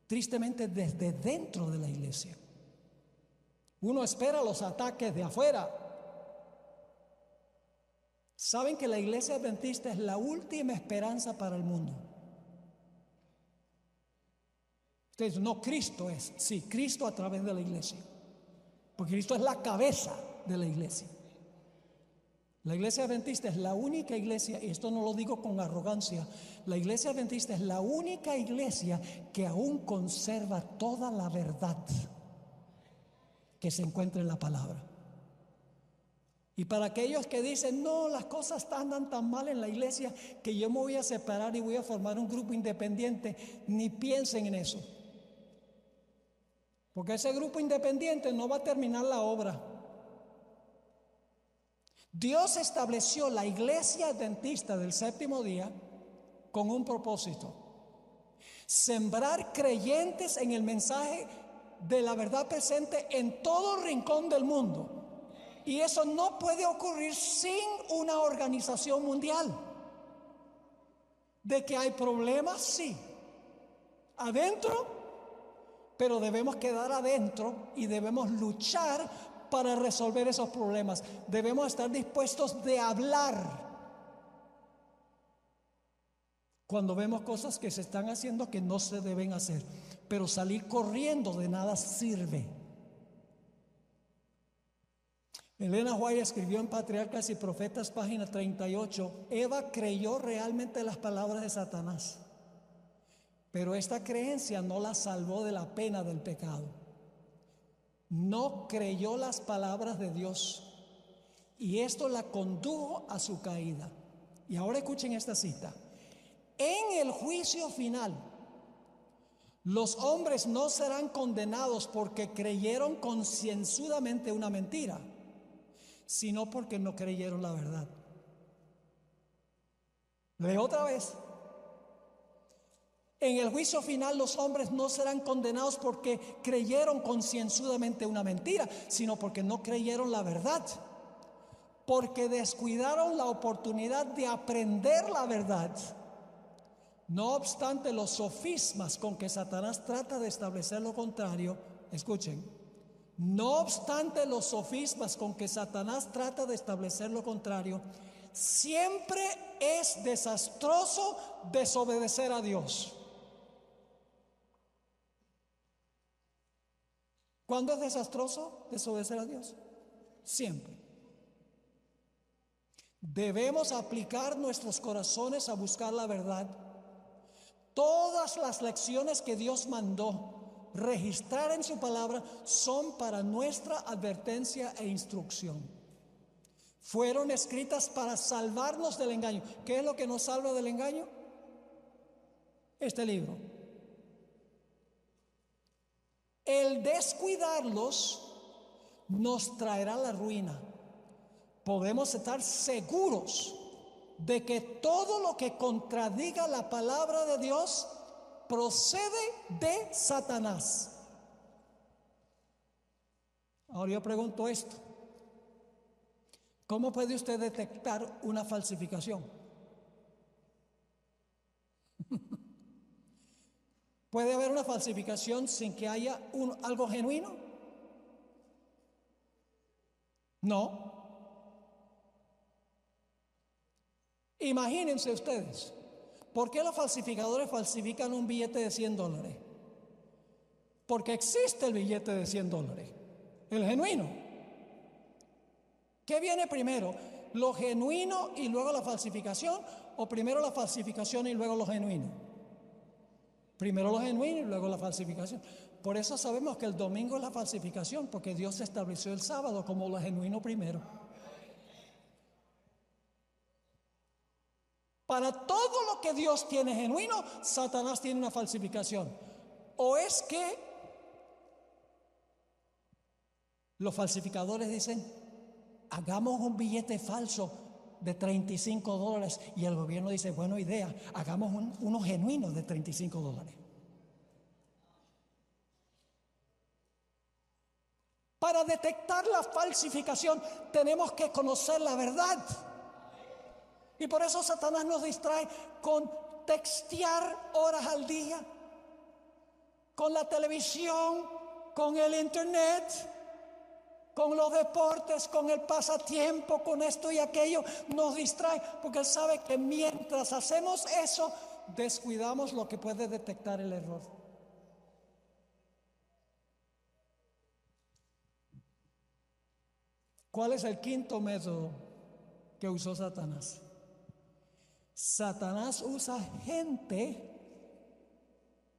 Tristemente, desde dentro de la iglesia. Uno espera los ataques de afuera. Saben que la iglesia adventista es la última esperanza para el mundo. Ustedes, no, Cristo es. Sí, Cristo a través de la iglesia. Porque Cristo es la cabeza de la iglesia. La iglesia adventista es la única iglesia, y esto no lo digo con arrogancia, la iglesia adventista es la única iglesia que aún conserva toda la verdad que se encuentra en la palabra. Y para aquellos que dicen: no, las cosas andan tan mal en la iglesia que yo me voy a separar y voy a formar un grupo independiente, ni piensen en eso. Porque ese grupo independiente no va a terminar la obra. Dios estableció la iglesia adventista del séptimo día con un propósito: sembrar creyentes en el mensaje de la verdad presente en todo rincón del mundo. Y eso no puede ocurrir sin una organización mundial. De que hay problemas, sí, adentro, pero debemos quedar adentro y debemos luchar para resolver esos problemas. Debemos estar dispuestos de hablar cuando vemos cosas que se están haciendo que no se deben hacer, pero salir corriendo de nada sirve. Elena White escribió en Patriarcas y Profetas, página 38, Eva creyó realmente las palabras de Satanás, pero esta creencia no la salvó de la pena del pecado. No creyó las palabras de Dios y esto la condujo a su caída. Y ahora escuchen esta cita: en el juicio final, los hombres no serán condenados porque creyeron concienzudamente una mentira, sino porque no creyeron la verdad. Leo otra vez. En el juicio final los hombres no serán condenados porque creyeron concienzudamente una mentira, sino porque no creyeron la verdad, porque descuidaron la oportunidad de aprender la verdad. No obstante, los sofismas con que Satanás trata de establecer lo contrario, escuchen, no obstante los sofismas con que Satanás trata de establecer lo contrario, siempre es desastroso desobedecer a Dios. ¿Cuándo es desastroso desobedecer a Dios? Siempre. Debemos aplicar nuestros corazones a buscar la verdad. Todas las lecciones que Dios mandó registrar en su palabra son para nuestra advertencia e instrucción. Fueron escritas para salvarnos del engaño. ¿Qué es lo que nos salva del engaño? Este libro. El descuidarlos nos traerá la ruina. Podemos estar seguros de que todo lo que contradiga la palabra de Dios procede de Satanás. Ahora yo pregunto esto: ¿cómo puede usted detectar una falsificación? ¿Puede haber una falsificación sin que haya algo genuino? No. Imagínense ustedes, ¿por qué los falsificadores falsifican un billete de $100? Porque existe el billete de $100, el genuino. ¿Qué viene primero? ¿Lo genuino y luego la falsificación? ¿O primero la falsificación y luego lo genuino? Primero lo genuino y luego la falsificación. Por eso sabemos que el domingo es la falsificación, porque Dios estableció el sábado como lo genuino primero. Para todo lo que Dios tiene genuino, Satanás tiene una falsificación. O es que los falsificadores dicen: hagamos un billete falso de $35 y el gobierno dice: buena idea, hagamos uno genuino de $35. Para detectar la falsificación tenemos que conocer la verdad. Y por eso Satanás nos distrae con textear horas al día, con la televisión, con el internet, con los deportes, con el pasatiempo, con esto y aquello. Nos distrae porque él sabe que mientras hacemos eso, descuidamos lo que puede detectar el error. ¿Cuál es el quinto método que usó Satanás? Satanás usa gente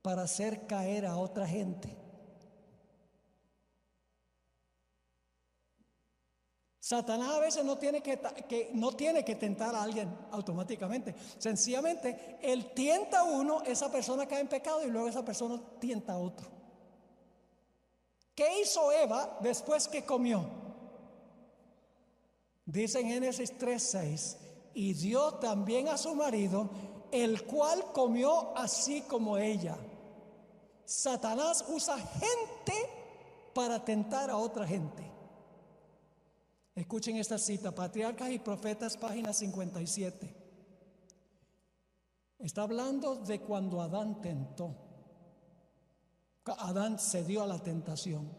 para hacer caer a otra gente. Satanás a veces no tiene que tentar a alguien automáticamente. Sencillamente, él tienta a uno, esa persona cae en pecado y luego esa persona tienta a otro. ¿Qué hizo Eva después que comió? Dice en Génesis 3:6: y dio también a su marido el cual comió así como ella. Satanás usa gente para tentar a otra gente. Escuchen esta cita, Patriarcas y Profetas, página 57. Está hablando de cuando Adán tentó. Adán cedió a la tentación.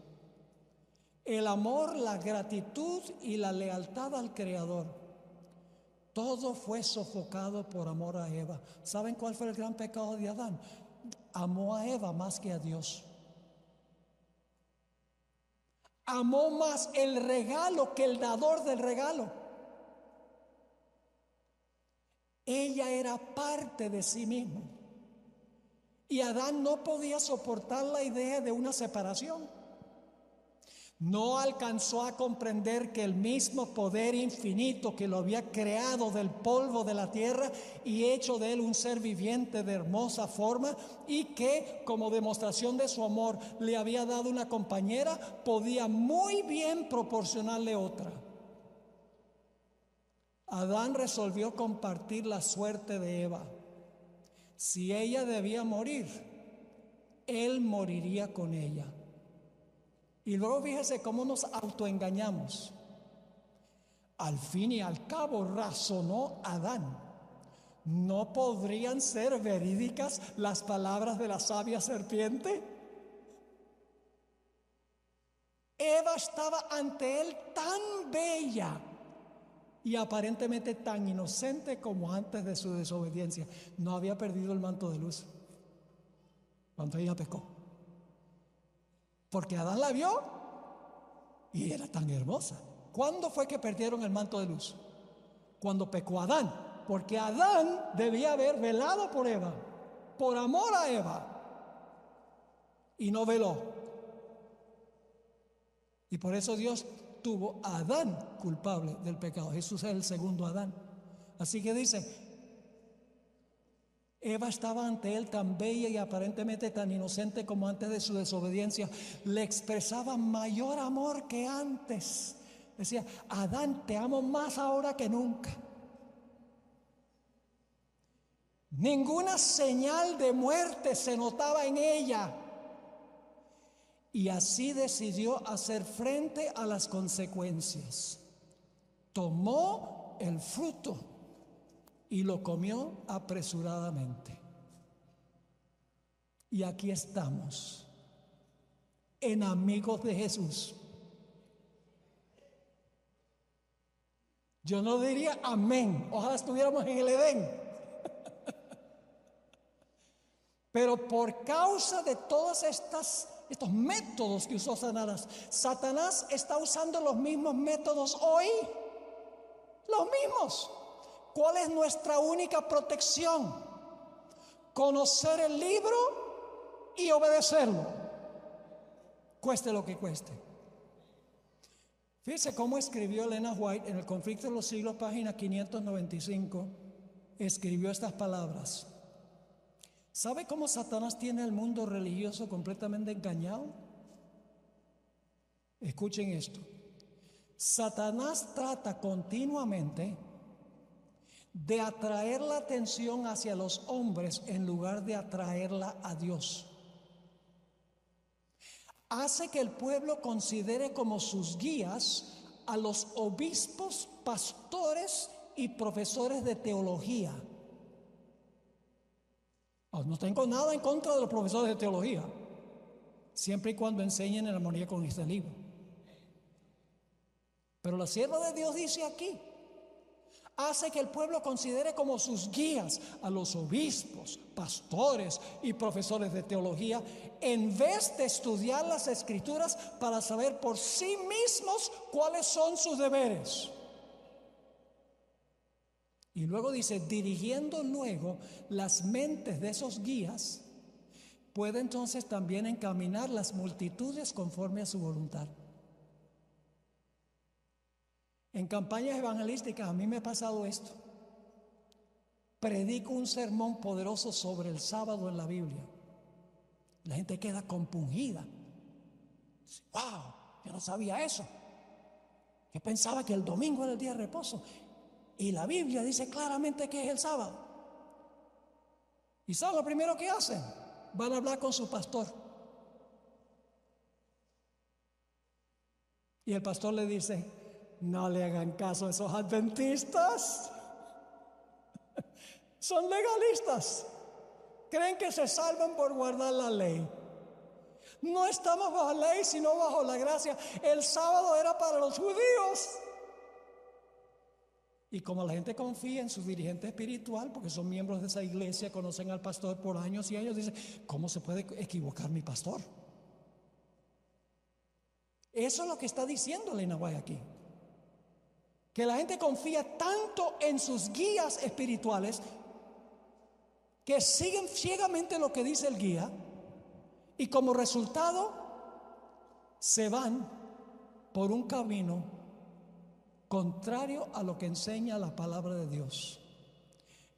El amor, la gratitud y la lealtad al Creador, todo fue sofocado por amor a Eva. ¿Saben cuál fue el gran pecado de Adán? Amó a Eva más que a Dios. Amó más el regalo que el dador del regalo. Ella era parte de sí mismo. Y Adán no podía soportar la idea de una separación. No alcanzó a comprender que el mismo poder infinito que lo había creado del polvo de la tierra y hecho de él un ser viviente de hermosa forma, y que como demostración de su amor le había dado una compañera, podía muy bien proporcionarle otra. Adán resolvió compartir la suerte de Eva. Si ella debía morir, él moriría con ella. Y luego fíjese cómo nos autoengañamos. Al fin y al cabo razonó Adán: ¿no podrían ser verídicas las palabras de la sabia serpiente? Eva estaba ante él tan bella y aparentemente tan inocente como antes de su desobediencia. No había perdido el manto de luz cuando ella pecó, porque Adán la vio y era tan hermosa. ¿Cuándo fue que perdieron el manto de luz? Cuando pecó Adán, porque Adán debía haber velado por Eva, por amor a Eva, y no veló. Y por eso Dios tuvo a Adán culpable del pecado. Jesús es el segundo Adán. Así que dice, Eva estaba ante él tan bella y aparentemente tan inocente como antes de su desobediencia. Le expresaba mayor amor que antes. Decía: Adán, te amo más ahora que nunca. Ninguna señal de muerte se notaba en ella. Y así decidió hacer frente a las consecuencias. Tomó el fruto y lo comió apresuradamente. Y aquí estamos, en amigos de Jesús. Yo no diría amén, ojalá estuviéramos en el Edén. Pero por causa de todos estos métodos que usó Satanás está usando los mismos métodos hoy. Los mismos. ¿Cuál es nuestra única protección? Conocer el libro y obedecerlo, cueste lo que cueste. Fíjese cómo escribió Elena White en El conflicto de los siglos, página 595. Escribió estas palabras: ¿sabe cómo Satanás tiene al mundo religioso completamente engañado? Escuchen esto. Satanás trata continuamente de atraer la atención hacia los hombres en lugar de atraerla a Dios. Hace que el pueblo considere como sus guías a los obispos, pastores y profesores de teología. No tengo nada en contra de los profesores de teología, siempre y cuando enseñen en armonía con este libro. Pero la sierva de Dios dice aquí: hace que el pueblo considere como sus guías a los obispos, pastores y profesores de teología, en vez de estudiar las Escrituras para saber por sí mismos cuáles son sus deberes. Y luego dice: dirigiendo luego las mentes de esos guías, puede entonces también encaminar las multitudes conforme a su voluntad. En campañas evangelísticas a mí me ha pasado esto. Predico un sermón poderoso sobre el sábado en la Biblia. La gente queda compungida. Dice: wow, yo no sabía eso. Yo pensaba que el domingo era el día de reposo. Y la Biblia dice claramente que es el sábado. ¿Y saben lo primero que hacen? Van a hablar con su pastor. Y el pastor le dice, no le hagan caso a esos adventistas. Son legalistas. Creen que se salvan por guardar la ley. No estamos bajo la ley, sino bajo la gracia. El sábado era para los judíos. Y como la gente confía en su dirigente espiritual, porque son miembros de esa iglesia, conocen al pastor por años y años, dicen, ¿cómo se puede equivocar mi pastor? Eso es lo que está diciendo Elena White aquí. Que la gente confía tanto en sus guías espirituales que siguen ciegamente lo que dice el guía y como resultado se van por un camino contrario a lo que enseña la palabra de Dios.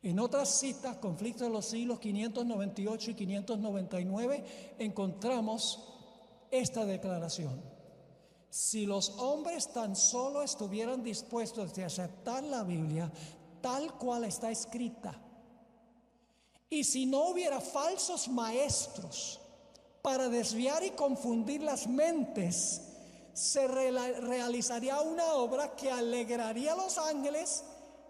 En otras citas, Conflicto de los Siglos 598 y 599, encontramos esta declaración. Si los hombres tan solo estuvieran dispuestos a aceptar la Biblia tal cual está escrita, y si no hubiera falsos maestros para desviar y confundir las mentes, se realizaría una obra que alegraría a los ángeles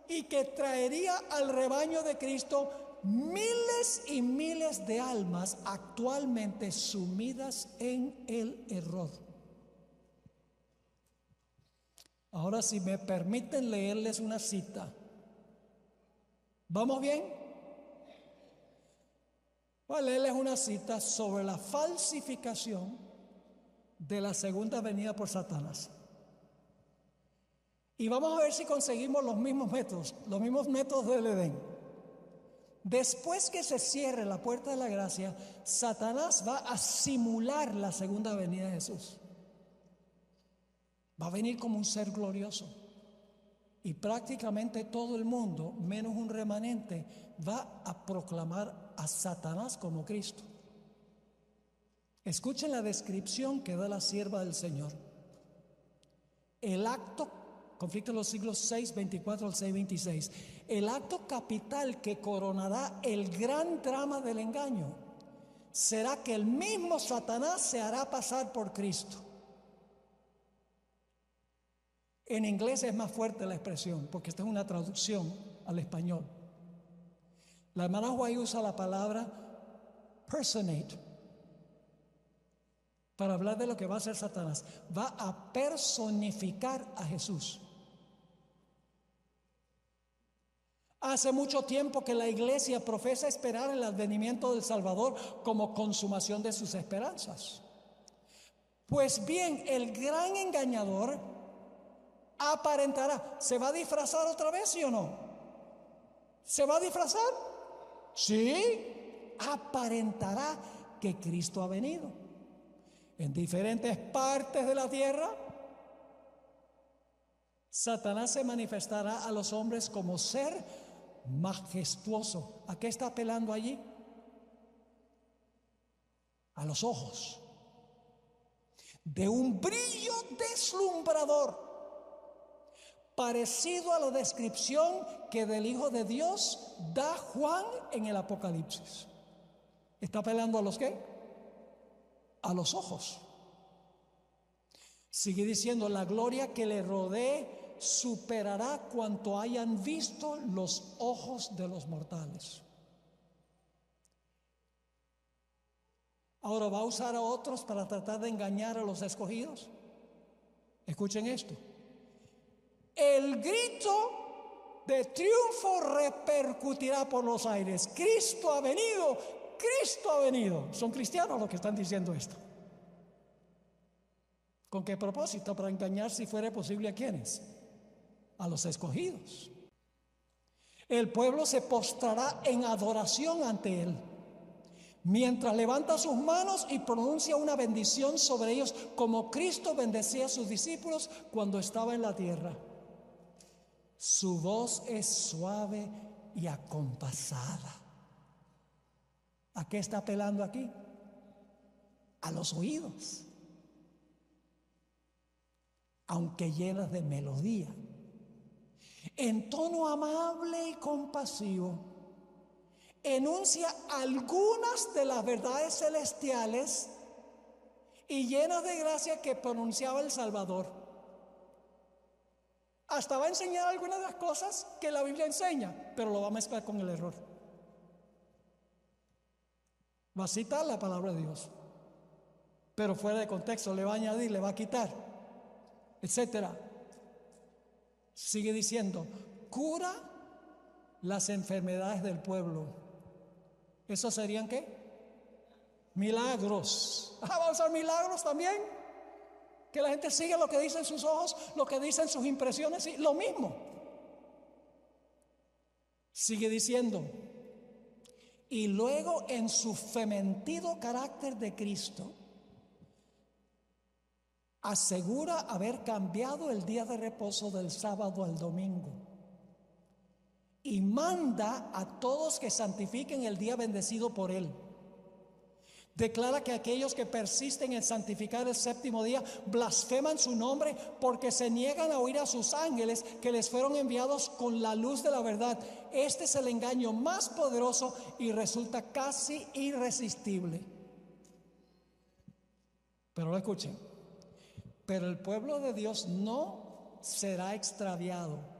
y que traería al rebaño de Cristo miles y miles de almas actualmente sumidas en el error. Ahora, si me permiten leerles una cita. ¿Vamos bien? Voy a leerles una cita sobre la falsificación de la segunda venida por Satanás. Y vamos a ver si conseguimos los mismos métodos del Edén. Después que se cierre la puerta de la gracia, Satanás va a simular la segunda venida de Jesús. Va a venir como un ser glorioso. Y prácticamente todo el mundo, menos un remanente, va a proclamar a Satanás como Cristo. Escuchen la descripción que da la sierva del Señor. El acto, Conflicto de los Siglos 6, 24 al 6, 26. El acto capital que coronará el gran drama del engaño será que el mismo Satanás se hará pasar por Cristo. En inglés es más fuerte la expresión, porque esta es una traducción al español. La hermana White usa la palabra personate para hablar de lo que va a hacer Satanás. Va a personificar a Jesús. Hace mucho tiempo que la iglesia profesa esperar el advenimiento del Salvador como consumación de sus esperanzas. Pues bien, el gran engañador aparentará. ¿Se va a disfrazar otra vez, sí o no? ¿Se va a disfrazar? Sí. Aparentará que Cristo ha venido. En diferentes partes de la tierra, Satanás se manifestará a los hombres como ser majestuoso. ¿A qué está apelando allí? A los ojos. De un brillo deslumbrador, parecido a la descripción que del Hijo de Dios da Juan en el Apocalipsis. ¿Está apelando a los qué? A los ojos. Sigue diciendo, la gloria que le rodee superará cuanto hayan visto los ojos de los mortales. Ahora, ¿va a usar a otros para tratar de engañar a los escogidos? Escuchen esto. El grito de triunfo repercutirá por los aires. Cristo ha venido, Cristo ha venido. Son cristianos los que están diciendo esto. ¿Con qué propósito? Para engañar, si fuera posible, ¿a quiénes? A los escogidos. El pueblo se postrará en adoración ante él, mientras levanta sus manos y pronuncia una bendición sobre ellos, como Cristo bendecía a sus discípulos cuando estaba en la tierra. Su voz es suave y acompasada. ¿A qué está apelando aquí? A los oídos, aunque llenas de melodía, en tono amable y compasivo. enuncia algunas de las verdades celestiales y llenas de gracia que pronunciaba el Salvador. Hasta va a enseñar algunas de las cosas que la Biblia enseña, pero lo va a mezclar con el error. Va a citar la palabra de Dios, pero fuera de contexto, le va a añadir, le va a quitar, etcétera. Sigue diciendo, cura las enfermedades del pueblo. ¿Esos serían qué? Milagros. ¿Va a usar milagros también? Que la gente siga lo que dicen sus ojos, lo que dicen sus impresiones, y lo mismo. Sigue diciendo, y luego en su fementido carácter de Cristo, asegura haber cambiado el día de reposo del sábado al domingo y manda a todos que santifiquen el día bendecido por él. Declara que aquellos que persisten en santificar el séptimo día blasfeman su nombre porque se niegan a oír a sus ángeles que les fueron enviados con la luz de la verdad. Este es el engaño más poderoso y resulta casi irresistible. Pero lo escuchen. Pero el pueblo de Dios no será extraviado.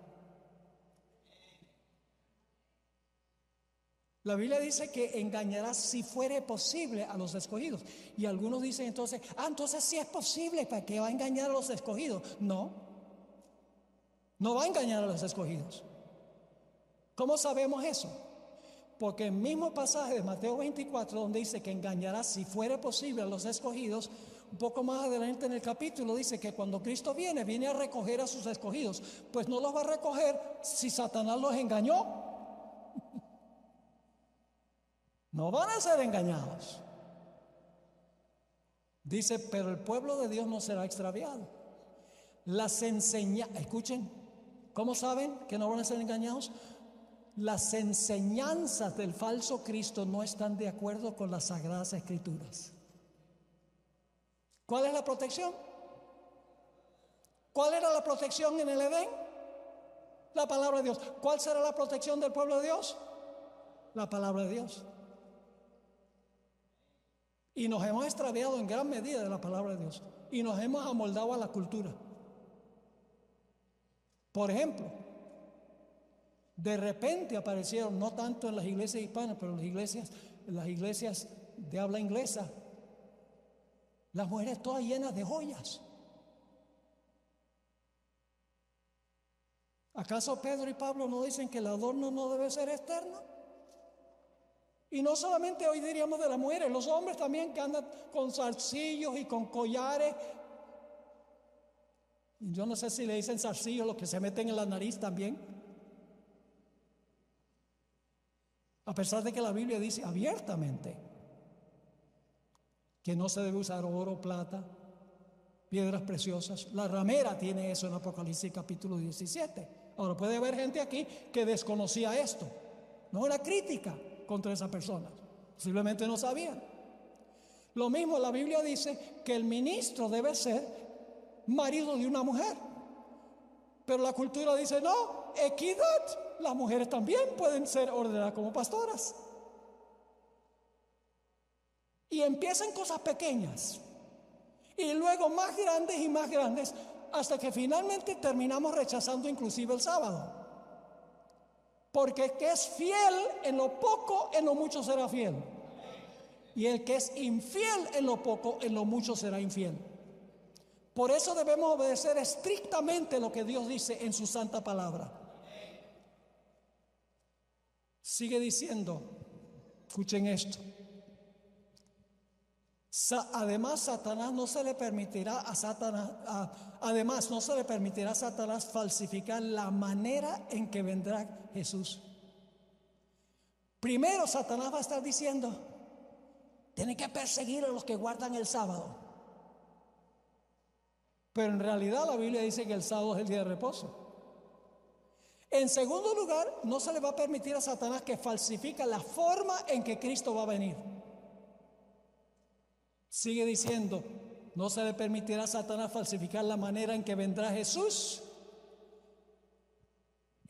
La Biblia dice que engañará si fuere posible a los escogidos. Y algunos dicen entonces, entonces sí es posible, ¿para qué va a engañar a los escogidos? No va a engañar a los escogidos. ¿Cómo sabemos eso? Porque el mismo pasaje de Mateo 24, donde dice que engañará si fuere posible a los escogidos, un poco más adelante en el capítulo dice que cuando Cristo viene a recoger a sus escogidos. Pues no los va a recoger si Satanás los engañó. No van a ser engañados. Dice, pero el pueblo de Dios no será extraviado. Escuchen, ¿cómo saben que no van a ser engañados? Las enseñanzas del falso Cristo no están de acuerdo con las Sagradas Escrituras. ¿Cuál es la protección? ¿Cuál era la protección en el Edén? La palabra de Dios. ¿Cuál será la protección del pueblo de Dios? La palabra de Dios. Y nos hemos extraviado en gran medida de la palabra de Dios. Y nos hemos amoldado a la cultura. Por ejemplo, de repente aparecieron, no tanto en las iglesias hispanas, pero en las iglesias de habla inglesa, las mujeres todas llenas de joyas. ¿Acaso Pedro y Pablo no dicen que el adorno no debe ser externo? Y no solamente hoy diríamos de las mujeres, los hombres también que andan con zarcillos y con collares. Yo no sé si le dicen zarcillos los que se meten en la nariz también. A pesar de que la Biblia dice abiertamente que no se debe usar oro, plata, piedras preciosas. La ramera tiene eso en Apocalipsis capítulo 17. Ahora puede haber gente aquí que desconocía esto. No es una crítica contra esa persona, posiblemente no sabían. Lo mismo la Biblia dice que el ministro debe ser marido de una mujer, pero la cultura dice no, equidad, las mujeres también pueden ser ordenadas como pastoras. Y empiezan cosas pequeñas y luego más grandes hasta que finalmente terminamos rechazando inclusive el sábado. Porque el que es fiel en lo poco, en lo mucho será fiel. Y el que es infiel en lo poco, en lo mucho será infiel. Por eso debemos obedecer estrictamente lo que Dios dice en su santa palabra. Sigue diciendo, escuchen esto. Además no se le permitirá a Satanás falsificar la manera en que vendrá Jesús. Primero Satanás va a estar diciendo, tienen que perseguir a los que guardan el sábado. Pero en realidad la Biblia dice que el sábado es el día de reposo. En segundo lugar, no se le va a permitir a Satanás que falsifique la forma en que Cristo va a venir. Sigue diciendo, no se le permitirá a Satanás falsificar la manera en que vendrá Jesús.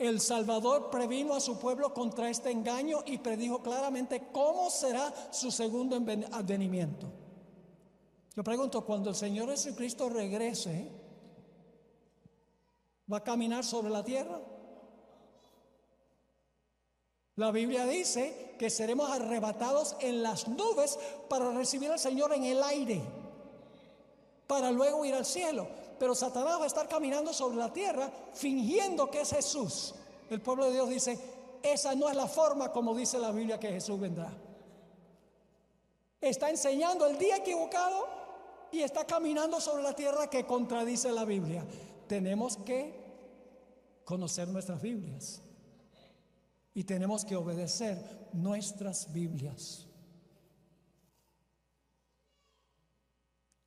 El Salvador previno a su pueblo contra este engaño y predijo claramente cómo será su segundo advenimiento. Yo pregunto, cuando el Señor Jesucristo regrese, ¿va a caminar sobre la tierra? La Biblia dice que seremos arrebatados en las nubes para recibir al Señor en el aire, para luego ir al cielo. Pero Satanás va a estar caminando sobre la tierra fingiendo que es Jesús. El pueblo de Dios dice, esa no es la forma como dice la Biblia que Jesús vendrá. Está enseñando el día equivocado y está caminando sobre la tierra que contradice la Biblia. Tenemos que conocer nuestras Biblias y tenemos que obedecer nuestras Biblias.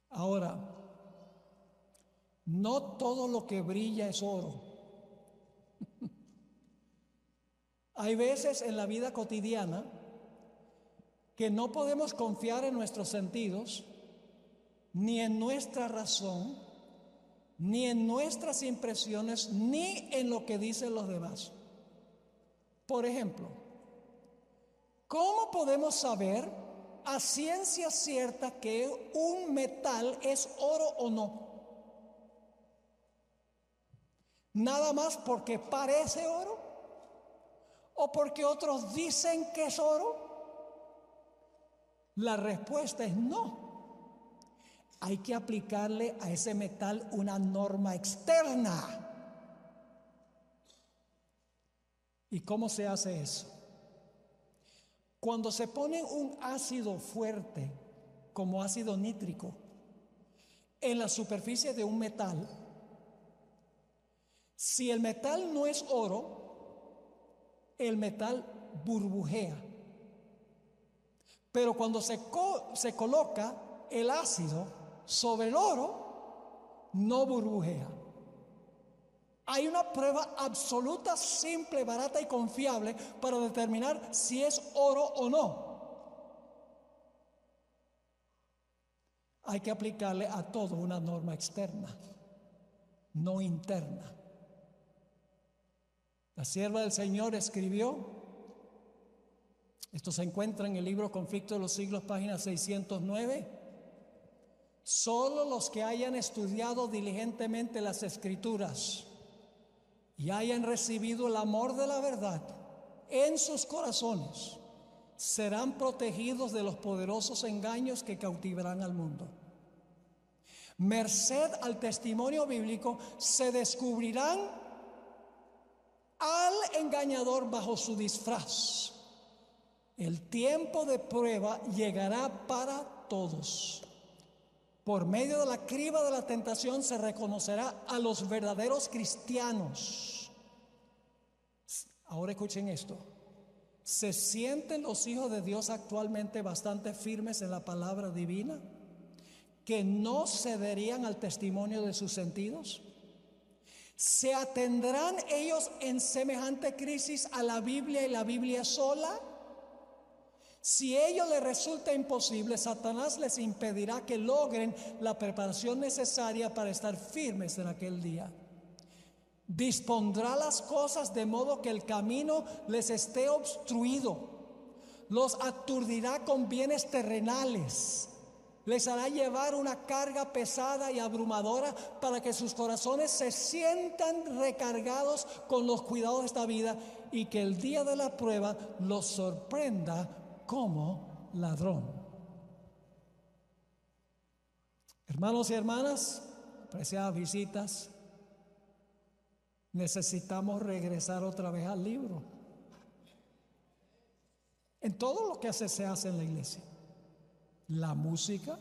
Ahora, no todo lo que brilla es oro. Hay veces en la vida cotidiana que no podemos confiar en nuestros sentidos, ni en nuestra razón, ni en nuestras impresiones, ni en lo que dicen los demás. Por ejemplo, ¿cómo podemos saber a ciencia cierta que un metal es oro o no? ¿Nada más porque parece oro? ¿O porque otros dicen que es oro? La respuesta es no. Hay que aplicarle a ese metal una norma externa. ¿Y cómo se hace eso? Cuando se pone un ácido fuerte, como ácido nítrico, en la superficie de un metal, si el metal no es oro, el metal burbujea. Pero cuando se coloca el ácido sobre el oro, no burbujea. Hay una prueba absoluta, simple, barata y confiable para determinar si es oro o no. Hay que aplicarle a todo una norma externa, no interna. La sierva del Señor escribió, esto se encuentra en el libro Conflicto de los Siglos, página 609, solo los que hayan estudiado diligentemente las Escrituras y hayan recibido el amor de la verdad en sus corazones serán protegidos de los poderosos engaños que cautivarán al mundo. Merced al testimonio bíblico se descubrirán al engañador bajo su disfraz. El tiempo de prueba llegará para todos. Por medio de la criba de la tentación se reconocerá a los verdaderos cristianos. Ahora escuchen esto. ¿Se sienten los hijos de Dios actualmente bastante firmes en la palabra divina, que no cederían al testimonio de sus sentidos? ¿Se atendrán ellos en semejante crisis a la Biblia y la Biblia sola? Si ello les resulta imposible, Satanás les impedirá que logren la preparación necesaria para estar firmes en aquel día. Dispondrá las cosas de modo que el camino les esté obstruido. Los aturdirá con bienes terrenales. Les hará llevar una carga pesada y abrumadora para que sus corazones se sientan recargados con los cuidados de esta vida y que el día de la prueba los sorprenda como ladrón. Hermanos y hermanas, apreciadas visitas, necesitamos regresar otra vez al libro. En todo lo que se hace en la iglesia. La música,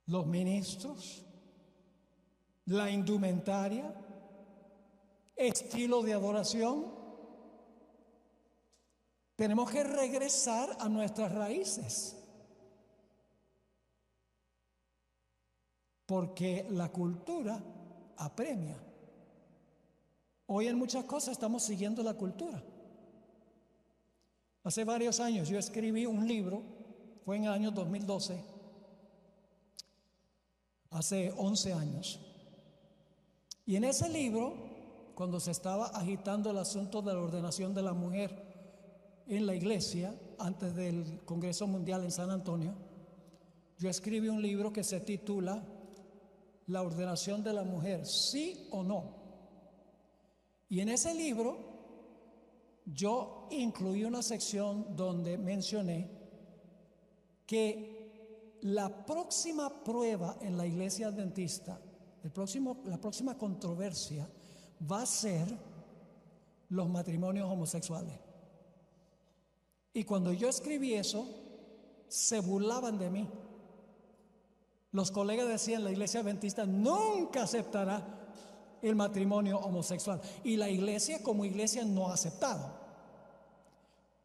los ministros, la indumentaria, estilo de adoración. Tenemos que regresar a nuestras raíces, porque la cultura apremia. Hoy en muchas cosas estamos siguiendo la cultura. Hace varios años yo escribí un libro, fue en el año 2012, hace 11 años, Y en ese libro, cuando se estaba agitando el asunto de la ordenación de la mujer en la iglesia, antes del Congreso Mundial en San Antonio, yo escribí un libro que se titula La ordenación de la mujer, ¿sí o no? Y en ese libro yo incluí una sección donde mencioné que la próxima prueba en la iglesia adventista, la próxima controversia va a ser los matrimonios homosexuales. Y cuando yo escribí eso, se burlaban de mí. Los colegas decían, la iglesia adventista nunca aceptará el matrimonio homosexual. Y la iglesia como iglesia no ha aceptado.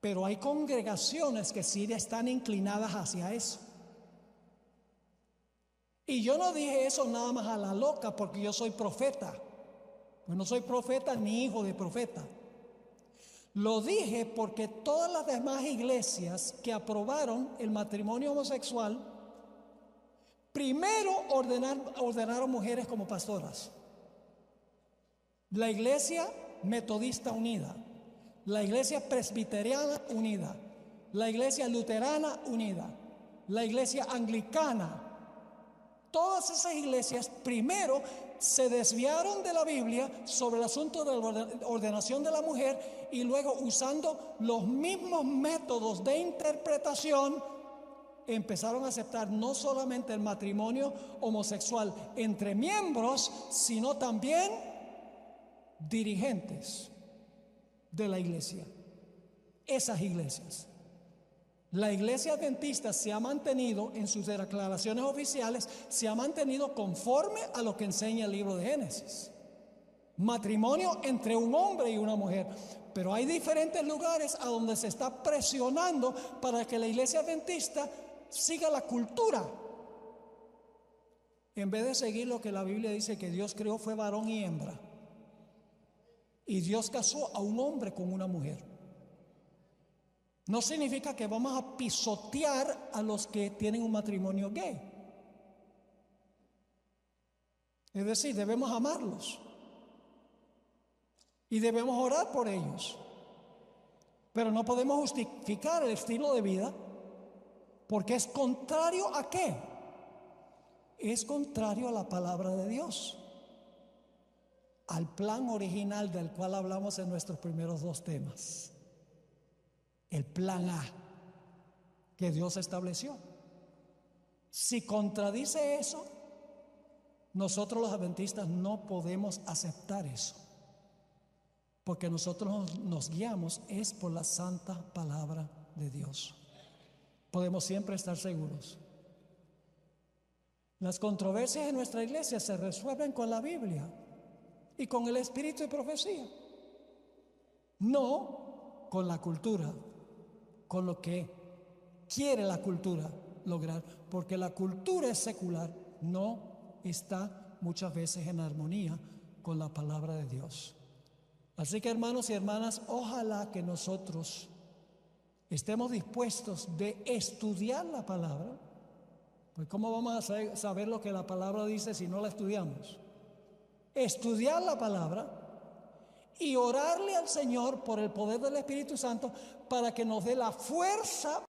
Pero hay congregaciones que sí están inclinadas hacia eso. Y yo no dije eso nada más a la loca porque yo soy profeta. Pues no soy profeta ni hijo de profeta. Lo dije porque todas las demás iglesias que aprobaron el matrimonio homosexual, primero ordenaron mujeres como pastoras. La iglesia metodista unida, la iglesia presbiteriana unida, la iglesia luterana unida, la iglesia anglicana. Todas esas iglesias primero se desviaron de la Biblia sobre el asunto de la ordenación de la mujer y luego usando los mismos métodos de interpretación empezaron a aceptar no solamente el matrimonio homosexual entre miembros, sino también dirigentes de la iglesia. Esas iglesias. La iglesia adventista se ha mantenido en sus declaraciones oficiales, se ha mantenido conforme a lo que enseña el libro de Génesis. Matrimonio entre un hombre y una mujer. Pero hay diferentes lugares a donde se está presionando para que la iglesia adventista siga la cultura. En vez de seguir lo que la Biblia dice que Dios creó fue varón y hembra. Y Dios casó a un hombre con una mujer. No significa que vamos a pisotear a los que tienen un matrimonio gay. Es decir, debemos amarlos y debemos orar por ellos. Pero no podemos justificar el estilo de vida porque es contrario a ¿qué? Es contrario a la palabra de Dios, al plan original del cual hablamos en nuestros primeros dos temas. El plan A que Dios estableció. Si contradice eso, nosotros los adventistas no podemos aceptar eso, porque nosotros nos guiamos es por la santa palabra de Dios. Podemos siempre estar seguros. Las controversias en nuestra iglesia se resuelven con la Biblia y con el espíritu de profecía, no con la cultura, con lo que quiere la cultura lograr, porque la cultura es secular, no está muchas veces en armonía con la palabra de Dios. Así que, hermanos y hermanas, ojalá que nosotros estemos dispuestos de estudiar la palabra, pues ¿cómo vamos a saber lo que la palabra dice si no la estudiamos? Estudiar la palabra y orarle al Señor por el poder del Espíritu Santo para que nos dé la fuerza